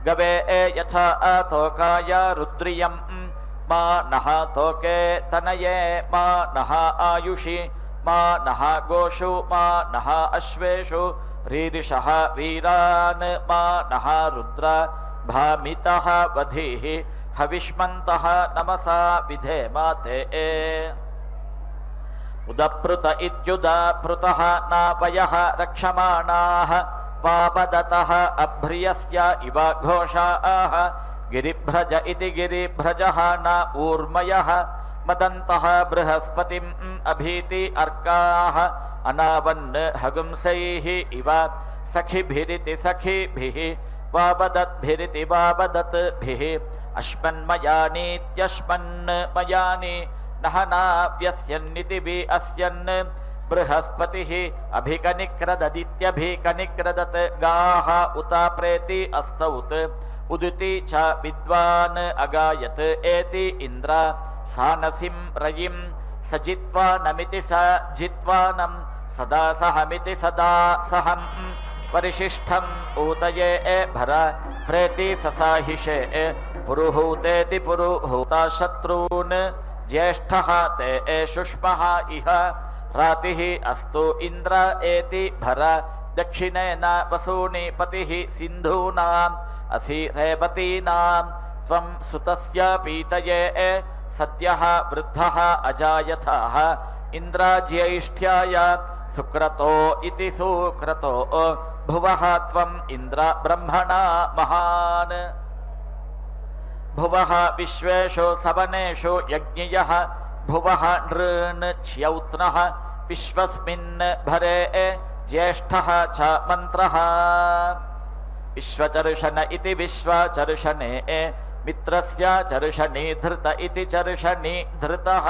गवे यथा तोकाय रुद्रियं मा नः तोके तनये मा नः आयुषि मा नः गोषु मा नः अश्वेषु रीरिषः वीरान् मा नः रुद्र भामितः वधिः हविष्मन्तः नमसा विधेम ते उदप्रुत इत्युदप्रुतः नावयः रक्षमाणाः वापदतः अभ्रियस्य इव घोषाः गिरिभ्रज इति गिरिभ्रजः न ऊर्मयः मदन्तः बृहस्पतिम् अभीति अर्काः अनावन् हगुंसैः इव सखिभिरिति सखिभिः वावदद्भिरिति वावदत्भिः अश्मन्मयानीत्यश्मन्मयानि नहनाव्यस्यन्निति वि अस्यन् बृहस्पतिः अभिकनिक्रददित्यभिकनिक्रदत् गाः उत प्रेति अस्तौत् उदिति च विद्वान् अगायत् एति इन्द्र सानसिं रयिं स जित्वा नमिति स जित्वानं सदा सहमिति सदा सहं परिशिष्टम् ऊतये भर प्रेति ससाहिषे पुरुहूतेति पुरुहूता शत्रून् ज्येष्ठः ते शुष्मः इह रातिः अस्तु इन्द्र एति भर दक्षिणेन वसूनि पतिः सिन्धूनाम् असि रेवतीनां त्वं सुतस्य पीतये सद्यः वृद्धः अजायथः इन्द्राज्यैष्ठ्याय सुक्रतो इति सुक्रतो भुवः त्वम् इन्द्र ब्रह्मणा महान् भुवः विश्वेषु सवनेषु यज्ञयः भुवः नृन् च्यौत्नः विश्वस्मिन् भरे ज्येष्ठः च मन्त्रः विश्वचर्षण इति विश्वचर्षणे मित्रस्य चर्षणि धृत इति चर्षणि धृतः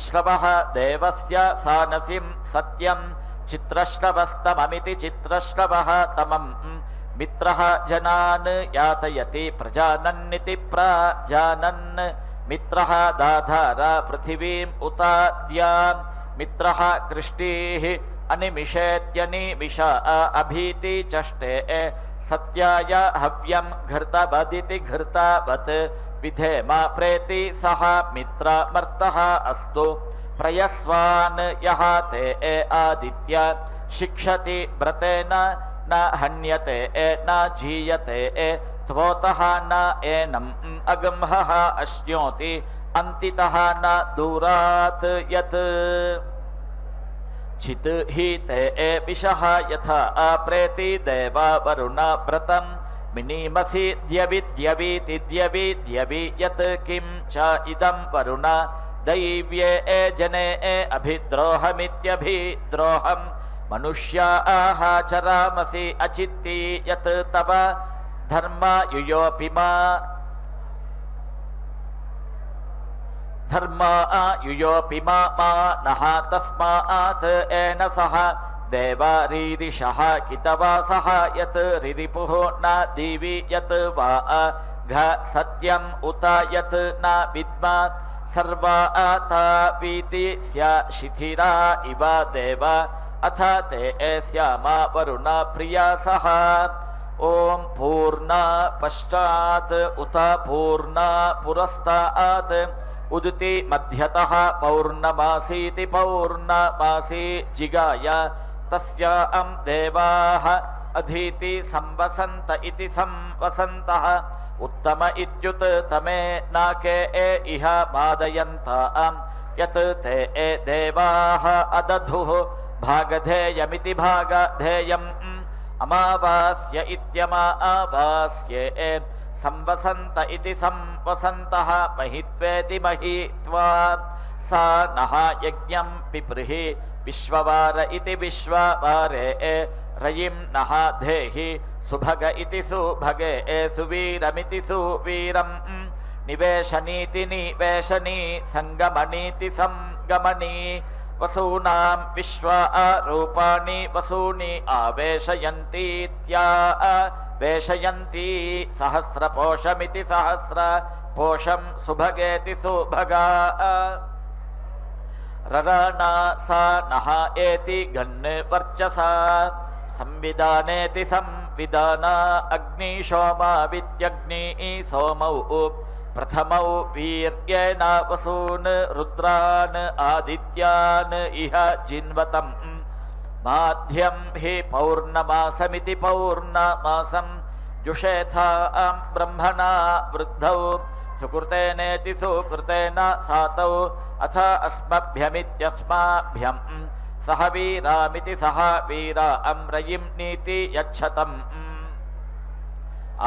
श्रवः देवस्य सानसिं सत्यं चित्रश्रवस्तममिति चित्रश्रवः तमं मित्रः जनान् यातयति प्रजानन्निति प्रजानन् मित्रः दाधार पृथिवीम् उताद्यां मित्रः कृष्टिः अनिमिषेत्यनिमिष अभीति चष्टे सत्याय हव्यं घृतवदिति घृतवत् विधेम प्रेति सह मित्रमर्तः अस्तु प्रयस्वान् यः ते आदित्य शिक्षति व्रतेन न हन्यते न जीयते त्वोतः न एनम् अगम्हः अश्नोति अन्तितः न दूरात् यत् चित् हि ते विषः यथा प्रेति देवा वरुण व्रतं मिनीमसि द्यविद्यवीति द्यविद्यवि यत् किं च इदं वरुण दैव्ये जने अभिद्रोहमित्यभिद्रोहं मनुष्याः चरामसि अचित्ति यत् तव धर्मायुयोऽपि मा धर्मायुयोऽपि मा नः तस्मात् येन सह देवारीरिषः कितवासः यत् रिरिपुः न दिवि यत् वा घ सत्यम् उत यत् न विद्मा सर्वातावीति स्या शिथिरा इव देव अथ ते स्यामा वरुण प्रियासः ॐ पूर्णा पश्चात् उत पूर्णा पुरस्तात् उदिति मध्यतः पौर्णमासीति पौर्णमासी जिगाय तस्यां देवाः अधीति संवसन्त इति संवसन्तः उत्तम इत्युत्तमे नाके इह मादयन्तां यत् ते देवाः अदधुः भागधेयमिति भागधेयम् अमावास्य इत्यमावास्ये संवसन्त इति संवसन्तः महित्वेति महित्वा सा नः यज्ञं पिप्रिहि विश्ववार इति विश्ववारे रयिं नः धेहि सुभग इति सुभगे सुवीरमिति सुवीरं निवेशनीति निवेशनी संगमनीति संगमनी वसूनां विश्वा रूपाणि वसूनि आवेशयन्तीत्यावेशयन्ती सहस्रपोषमिति सहस्रपोषं सुभगेति सुभगा रराणा सा नः एति गन् वर्चसा संविधानेति संविधाना अग्निशोमा विद्यग्नि सोमौ प्रथमौ वीर्येण वसून् रुद्रान् आदित्यान् इह जिन्वतम् माध्यं हि पौर्णमासमिति पौर्णमासं जुषेथां ब्रह्मणा वृद्धौ सुकृतेनेति सुकृतेन सातौ अथ अस्मभ्यमित्यस्माभ्यं सह वीरामिति सह वीरा अम्रयिं नीति यच्छतम्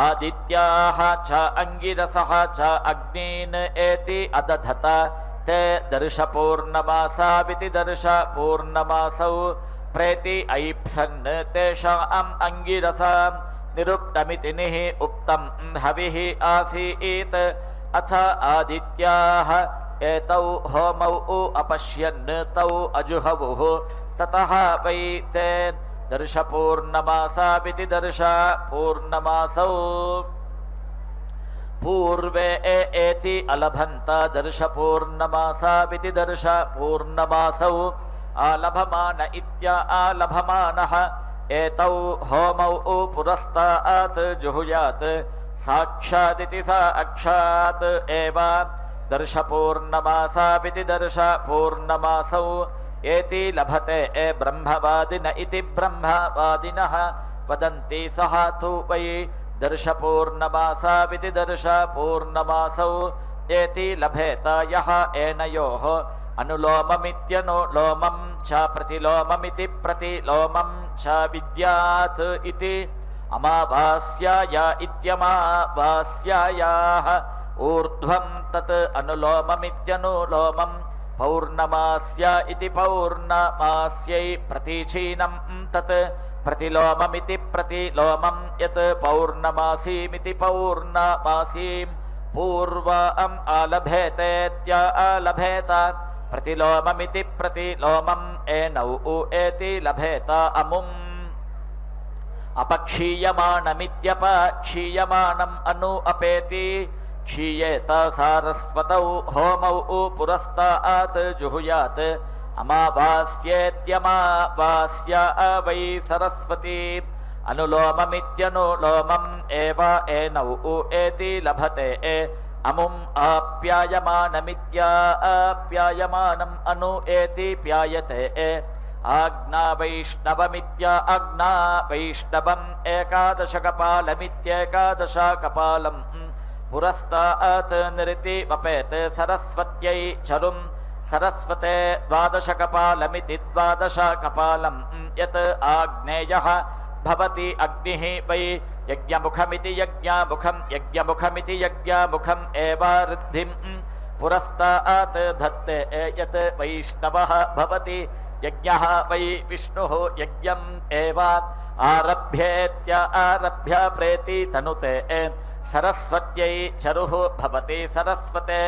आदित्याः च अंगिरसः च अग्नीन् एति अदधत ते दर्शपूर्णमासाविति दर्शपूर्णमासौ प्रेति ऐप्सन् तेषाम् अंगिरसां निरुक्तमिति निः उक्तं हविः आसीत् अथ आदित्याः एतौ होमौ अपश्यन् तौ अजुहवुः ततः वै ते दर्शपूर्णमासाविति दर्शपूर्णमासौ पूर्वे एति अलभन्त दर्शपूर्णमासाविति दर्श पूर्णमासौ आलभमान इत्या आलभमानः एतौ होमौ पुरस्तात् जुहुयात् साक्षादिति सा अक्षात् एव दर्शपूर्णमासाविति दर्श पूर्णमासौ एति लभते ब्रह्मवादिन इति ब्रह्मवादिनः वदन्ति सः तु वै दर्शपूर्णमासाविति दर्श पूर्णमासौ एति लभेत यः एनयोः अनुलोममित्यनुलोमं च प्रतिलोममिति प्रतिलोमं च विद्यात् इति अमावास्याय इत्यमावास्यायाः ऊर्ध्वं तत् अनुलोममित्यनुलोमं पौर्णमास्या इति पौर्णमास्यै प्रतीचीनं तत् प्रतिलोममिति प्रतिलोमं यत् पौर्णमासीमिति पौर्णमासीं पूर्वम् आलभेतेत्या आलभेत प्रतिलोममिति प्रतिलोमम् एनौ एति लभेत अमुम् अपक्षीयमाणमित्यपक्षीयमाणम् अनु अपेति क्षीयेत सारस्वतौ होमौ पुरस्तात् जुहुयात् अमावास्येत्यमावास्या वै सरस्वती अनुलोममित्यनुलोमम् एव एनौ एति लभते अमुम् आप्यायमानमित्याप्यायमानम् अनु एति प्यायते आज्ञा वैष्णवमित्या आज्ञा वैष्णवम् एकादशकपालमित्येकादशकपालम् पुरस्तात् निरिति वपेत् सरस्वत्यै चरुम् सरस्वते द्वादशकपालमिति द्वादशकपालम् यत् आग्नेयः भवति अग्निः वै यज्ञमुखमिति यज्ञमुखम् यज्ञमुखमिति यज्ञमुखम् एव ऋद्धिं पुरस्तात् धत्ते यत् वैष्णवः भवति यज्ञः वै विष्णुः यज्ञम् एव आरभ्येत्य आरभ्य प्रेति तनुते सरस्वत्यै चरुः भवति सरस्वते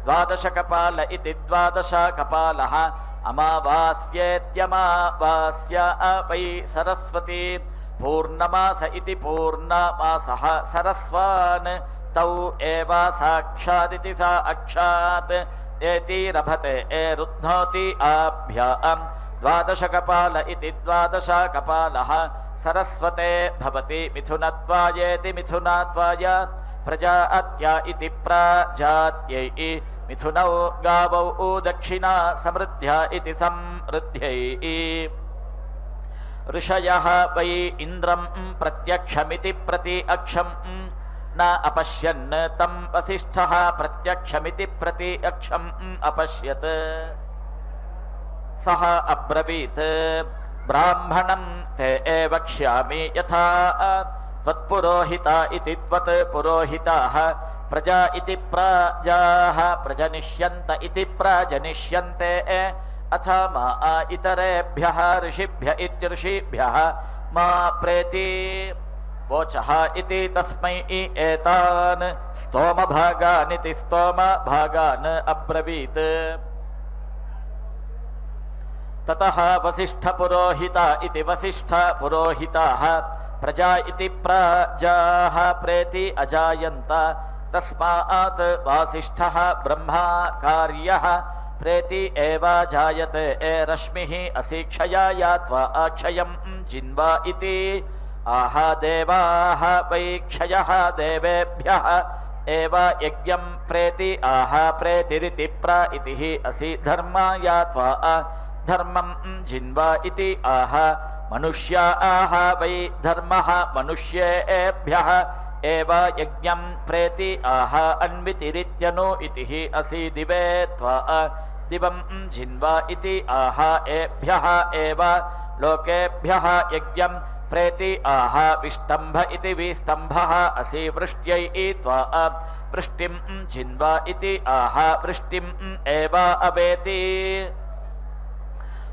द्वादशकपाल इति द्वादशकपालः अमावास्येत्यमावास्या वै सरस्वती पूर्णमास इति पूर्णमासः सरस्वान् तौ एव साक्षादिति सा अक्षात् एति रभते रुध्नोति आभ्यां द्वादशकपाल इति द्वादशकपालः सरस्वते भवति मिथुनत्वायेति मिथुनात्वाय प्रजात्या इति प्राजात्यै मिथुनौ गावौ दक्षिणा समृद्ध्या इति समृद्ध्यै ऋषयः वै इन्द्रं प्रत्यक्षमिति प्रति अक्षं न अपश्यन् तं वसिष्ठः प्रत्यक्षमिति प्रति अक्षम् अपश्यत् सः अब्रवीत् ब्राह्मणं ते वक्ष्यामि यथा त्वत्पुरोहिता इति त्वत् पुरोहिताः प्रजा इति प्राजाः प्रजनिष्यन्त इति प्रजनिष्यन्ते अथ मा इतरेभ्यः ऋषिभ्य इत्यऋषिभ्यः मा प्रेति वोचः इति तस्मै एतान् स्तोमभागान् इति स्तोमभागान् अब्रवीत् ततः वसिष्ठपुरोहिता इति वसिष्ठपुरोहिताः प्रजा इति प्राजाः प्रेति अजायन्त तस्मात् वासिष्ठः ब्रह्माकार्यः प्रेति एव जायते रश्मिः असि क्षयाया त्वा अक्षयं जिन्वा इति आह देवाः वै क्षयः देवेभ्यः एव यज्ञं प्रेति आह प्रेतिरिति प्र इति असि धर्माया त्वा धर्मं जिन्वा इति आह मनुष्या आह वै धर्मः मनुष्येभ्यः एव यज्ञं प्रेति आह अन्वितिरित्यनु इति असि दिवे त्वा दिवं जिन्वा इति आह एभ्यः एव लोकेभ्यः यज्ञं प्रेति आह विष्टम्भ इति विस्तम्भः असि वृष्ट्यै त्वा वृष्टिं जिन्वा इति आह वृष्टिम् एव अवेति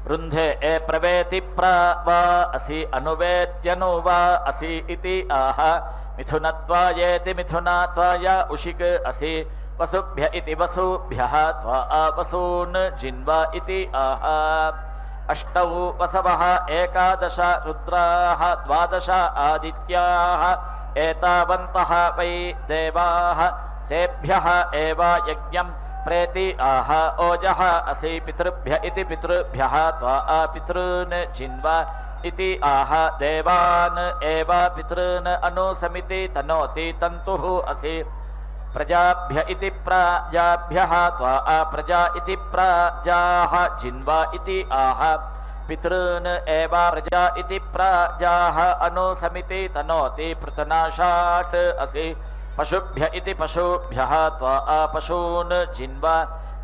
रुन्धे प्रवेति प्र वा असि अनुवेत्यनु वा असि इति आह मिथुनत्वायेति मिथुनात्वाय उशिक असि वसुभ्य इति वसुभ्यः त्वा वसून् जिन्वा इति आह अष्टौ वसवः एकादश रुद्राः द्वादश आदित्याः एतावन्तः वै देवाः तेभ्यः एव यज्ञं प्रेति आह ओजः असि पितृभ्य इति पितृभ्यः त्वा पितॄन् जिन्वा इति आह देवान् एव पितॄन् अनुसमिति तनोति तन्तुः असि प्रजाभ्य इति प्राजाभ्यः त्वा प्रजा इति प्राजाः जिन्वा इति आह पितॄन् एव प्रजा इति प्राजाः अनुसमिति तनोति पृतनाशात् असि पशुभ्य इति पशुभ्यः त्वा पशून् जिन्वा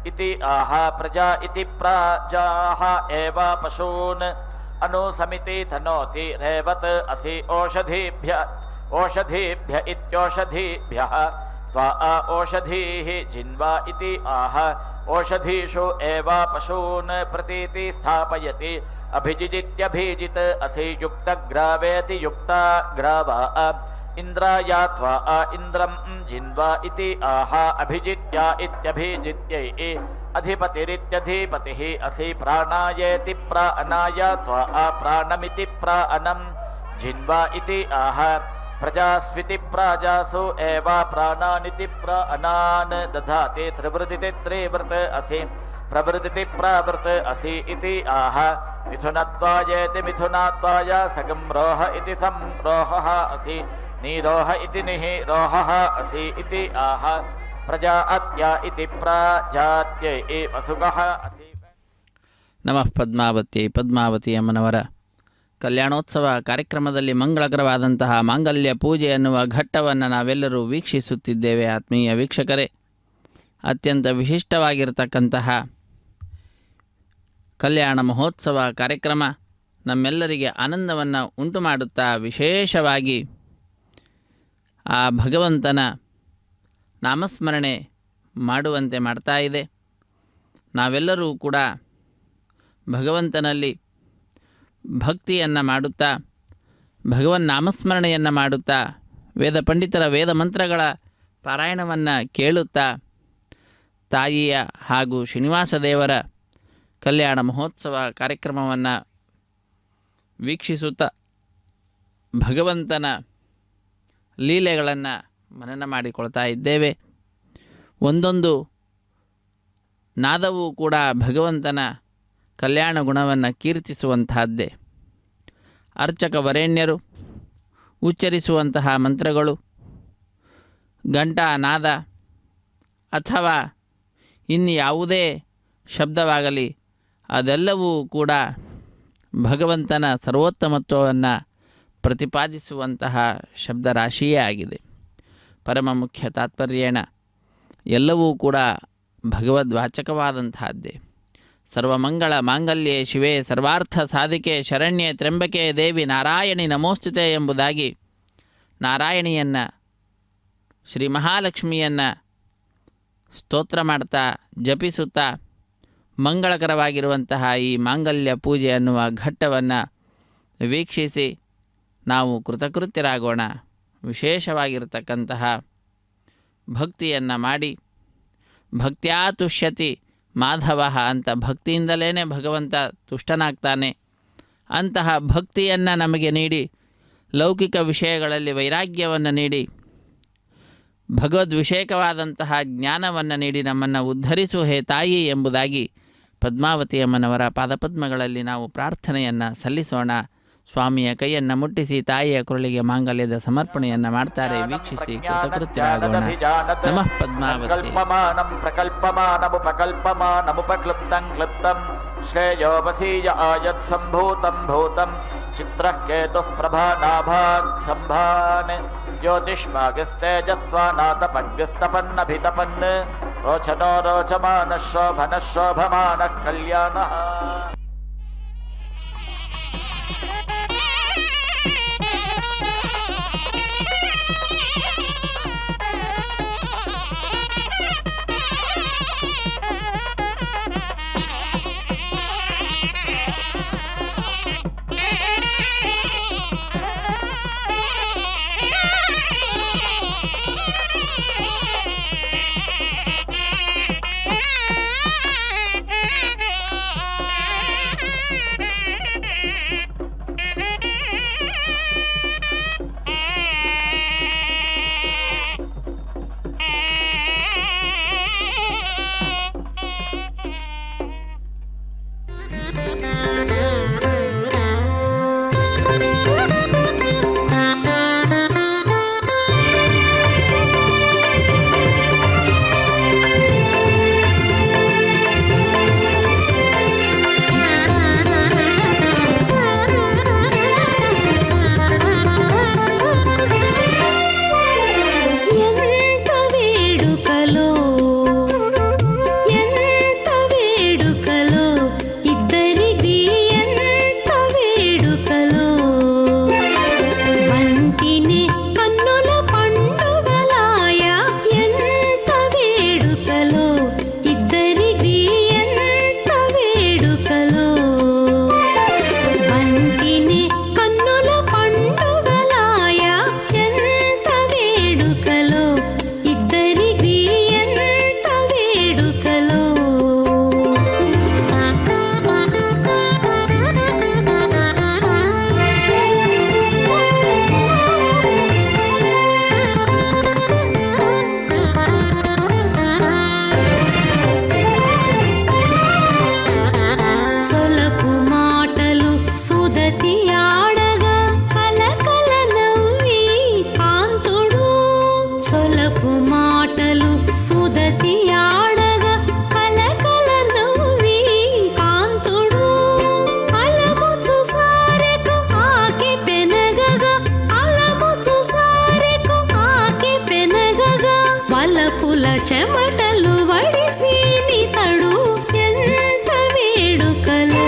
इति आह प्रजा इति प्राजाः एव पशून् अनुसमिति तनोति रेवत् असि ओषधीभ्य इत्योषधीभ्यः त्वा ओषधीः जिन्वा इति आह ओषधीषु एव पशून् प्रतीति स्थापयति अभिजिजित्यभिजित् असि युक्तग्रावेति युक्ताग्रावा इन्द्राया त्वा इन्द्रं जिन्वा इति आह अभिजित्या इत्यभिजित्यै अधिपतिरित्यधिपतिः असि प्राणायेति प्राणाय त्वा प्राणमिति प्राणं जिन्वा इति आह प्रजास्विति प्राजासु एव प्राणानिति प्राणान् दधाति त्रिवृदिति त्रिवृत् असि प्रवृदिति प्रावृत् असि इति आह मिथुनत्वायेति मिथुनात्वाय सगम्रोह इति संरोहः असि नीरोह इति निरोहः असि इति आह प्रजात्या इति प्राजात्यै वसुगः असि ನಮಃ ಪದ್ಮಾವತಿ ಪದ್ಮಾವತಿ ಅಮ್ಮನವರ ಕಲ್ಯಾಣೋತ್ಸವ ಕಾರ್ಯಕ್ರಮದಲ್ಲಿ ಮಂಗಳಕರವಾದಂತಹ ಮಾಂಗಲ್ಯ ಪೂಜೆ ಎನ್ನುವ ಘಟ್ಟವನ್ನು ನಾವೆಲ್ಲರೂ ವೀಕ್ಷಿಸುತ್ತಿದ್ದೇವೆ. ಆತ್ಮೀಯ ವೀಕ್ಷಕರೇ, ಅತ್ಯಂತ ವಿಶಿಷ್ಟವಾಗಿರತಕ್ಕಂತಹ ಕಲ್ಯಾಣ ಮಹೋತ್ಸವ ಕಾರ್ಯಕ್ರಮ ನಮ್ಮೆಲ್ಲರಿಗೆ ಆನಂದವನ್ನು ಉಂಟು ಮಾಡುತ್ತಾ ವಿಶೇಷವಾಗಿ ಆ ಭಗವಂತನ ನಾಮಸ್ಮರಣೆ ಮಾಡುವಂತೆ ಮಾಡ್ತಾ ಇದೆ. ನಾವೆಲ್ಲರೂ ಕೂಡ ಭಗವಂತನಲ್ಲಿ ಭಕ್ತಿಯನ್ನು ಮಾಡುತ್ತಾ ಭಗವನ್ ನಾಮಸ್ಮರಣೆಯನ್ನು ಮಾಡುತ್ತಾ ವೇದ ಪಂಡಿತರ ವೇದ ಮಂತ್ರಗಳ ಪಾರಾಯಣವನ್ನು ಕೇಳುತ್ತಾ ತಾಯಿಯ ಹಾಗೂ ಶ್ರೀನಿವಾಸ ದೇವರ ಕಲ್ಯಾಣ ಮಹೋತ್ಸವ ಕಾರ್ಯಕ್ರಮವನ್ನು ವೀಕ್ಷಿಸುತ್ತಾ ಭಗವಂತನ ಲೀಲೆಗಳನ್ನು ಮನನ ಮಾಡಿಕೊಳ್ತಾ ಇದ್ದೇವೆ. ಒಂದೊಂದು ನಾದವೂ ಕೂಡ ಭಗವಂತನ ಕಲ್ಯಾಣ ಗುಣವನ್ನು ಕೀರ್ತಿಸುವಂತಹದ್ದೇ. ಅರ್ಚಕ ವರೇಣ್ಯರು ಉಚ್ಚರಿಸುವಂತಹ ಮಂತ್ರಗಳು, ಘಂಟಾ ನಾದ ಅಥವಾ ಇನ್ಯಾವುದೇ ಶಬ್ದವಾಗಲಿ ಅದೆಲ್ಲವೂ ಕೂಡ ಭಗವಂತನ ಸರ್ವೋತ್ತಮತ್ವವನ್ನು ಪ್ರತಿಪಾದಿಸುವಂತಹ ಶಬ್ದರಾಶಿಯೇ ಆಗಿದೆ. ಪರಮ ಮುಖ್ಯ ತಾತ್ಪರ್ಯೇಣ ಎಲ್ಲವೂ ಕೂಡ ಭಗವದ್ವಾಚಕವಾದಂತಹದ್ದೇ. ಸರ್ವಮಂಗಳ ಮಾಂಗಲ್ಯೆ ಶಿವೆ ಸರ್ವಾರ್ಥ ಸಾಧಿಕೆ ಶರಣ್ಯೆ ತ್ರ್ಯಂಬಕೆ ದೇವಿ ನಾರಾಯಣಿ ನಮೋಸ್ತುತೆ ಎಂಬುದಾಗಿ ನಾರಾಯಣಿಯನ್ನು ಶ್ರೀ ಮಹಾಲಕ್ಷ್ಮಿಯನ್ನು ಸ್ತೋತ್ರ ಮಾಡ್ತಾ ಜಪಿಸುತ್ತಾ ಮಂಗಳಕರವಾಗಿರುವಂತಹ ಈ ಮಾಂಗಲ್ಯ ಪೂಜೆ ಅನ್ನುವ ಘಟ್ಟವನ್ನು ವೀಕ್ಷಿಸಿ ನಾವು ಕೃತಕೃತ್ಯರಾಗೋಣ. ವಿಶೇಷವಾಗಿರತಕ್ಕಂತಹ ಭಕ್ತಿಯನ್ನು ಮಾಡಿ ಭಕ್ತ್ಯಾ ತುಷ್ಯತಿ ಮಾಧವ ಅಂತ ಭಕ್ತಿಯಿಂದಲೇ ಭಗವಂತ ತುಷ್ಟನಾಗ್ತಾನೆ. ಅಂತಹ ಭಕ್ತಿಯನ್ನು ನಮಗೆ ನೀಡಿ ಲೌಕಿಕ ವಿಷಯಗಳಲ್ಲಿ ವೈರಾಗ್ಯವನ್ನು ನೀಡಿ ಭಗವದ್ವಿಷೇಕವಾದಂತಹ ಜ್ಞಾನವನ್ನು ನೀಡಿ ನಮ್ಮನ್ನು ಉದ್ಧರಿಸು ಹೇ ತಾಯಿ ಎಂಬುದಾಗಿ ಪದ್ಮಾವತಿ ಅಮ್ಮನವರ ಪಾದಪದ್ಮಗಳಲ್ಲಿ ನಾವು ಪ್ರಾರ್ಥನೆಯನ್ನು ಸಲ್ಲಿಸೋಣ. ಸ್ವಾಮಿಯ ಕೈಯನ್ನು ಮುಟ್ಟಿಸಿ ತಾಯಿಯ ಕುರಳಿಗೆ ಮಾಂಗಲ್ಯದ ಸಮರ್ಪಣೆಯನ್ನು ಮಾಡ್ತಾರೆ. ವೀಕ್ಷಿಸಿ ಕೃತಕೃತ್ಯರಾಗೋಣ. ನಮಃ ಪದ್ಮಾವತಿ. ಪ್ರಕಲ್ಪಮಾನಮುಪಕ್ಲುಪ್ತಂ ಕ್ಲುಪ್ತಂ ಶ್ರೇಯೋ ವಸೀಯ ಆಯತ್ ಸಂಭೂತಂ ಭೂತಂ ಚಿತ್ರಃ ಕೇತುಃ ಪ್ರಭಾನಾಭಾತ್ ಸಂಭಾನ್ ಜ್ಯೋತಿಷ್ಮಾಗಸ್ತೇಜಸ್ವಾನಾತಪಗ್ಸ್ತಪನ್ನಭಿತಪನ್ ರೋಚನೋ ರೋಚಮಾನಃ ಶೋಭನಃ ಶೋಭಮಾನಃ ಕಲ್ಯಾಣಃ. మాటలు సుదతి ఆడగా కలకల నవ్వి కాంతుడు అలముచు సారెకు ఆకి పెనగగా అలముచు సారెకు ఆకి పెనగగా వలపుల చెమటలు వడిసి నితడు ఎంత వేడుకలో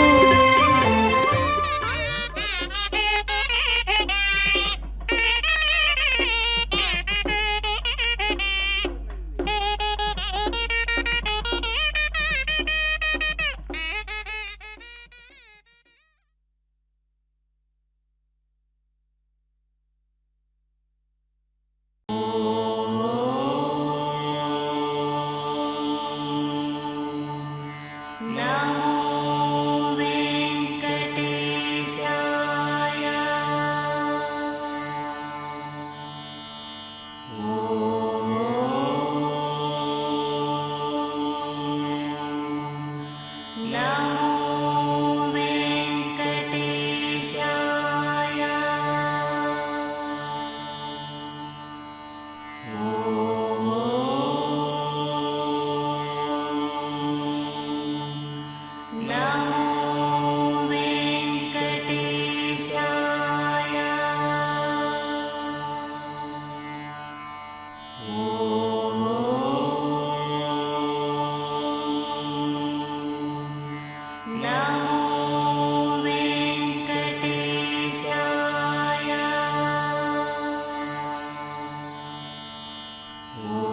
ఓ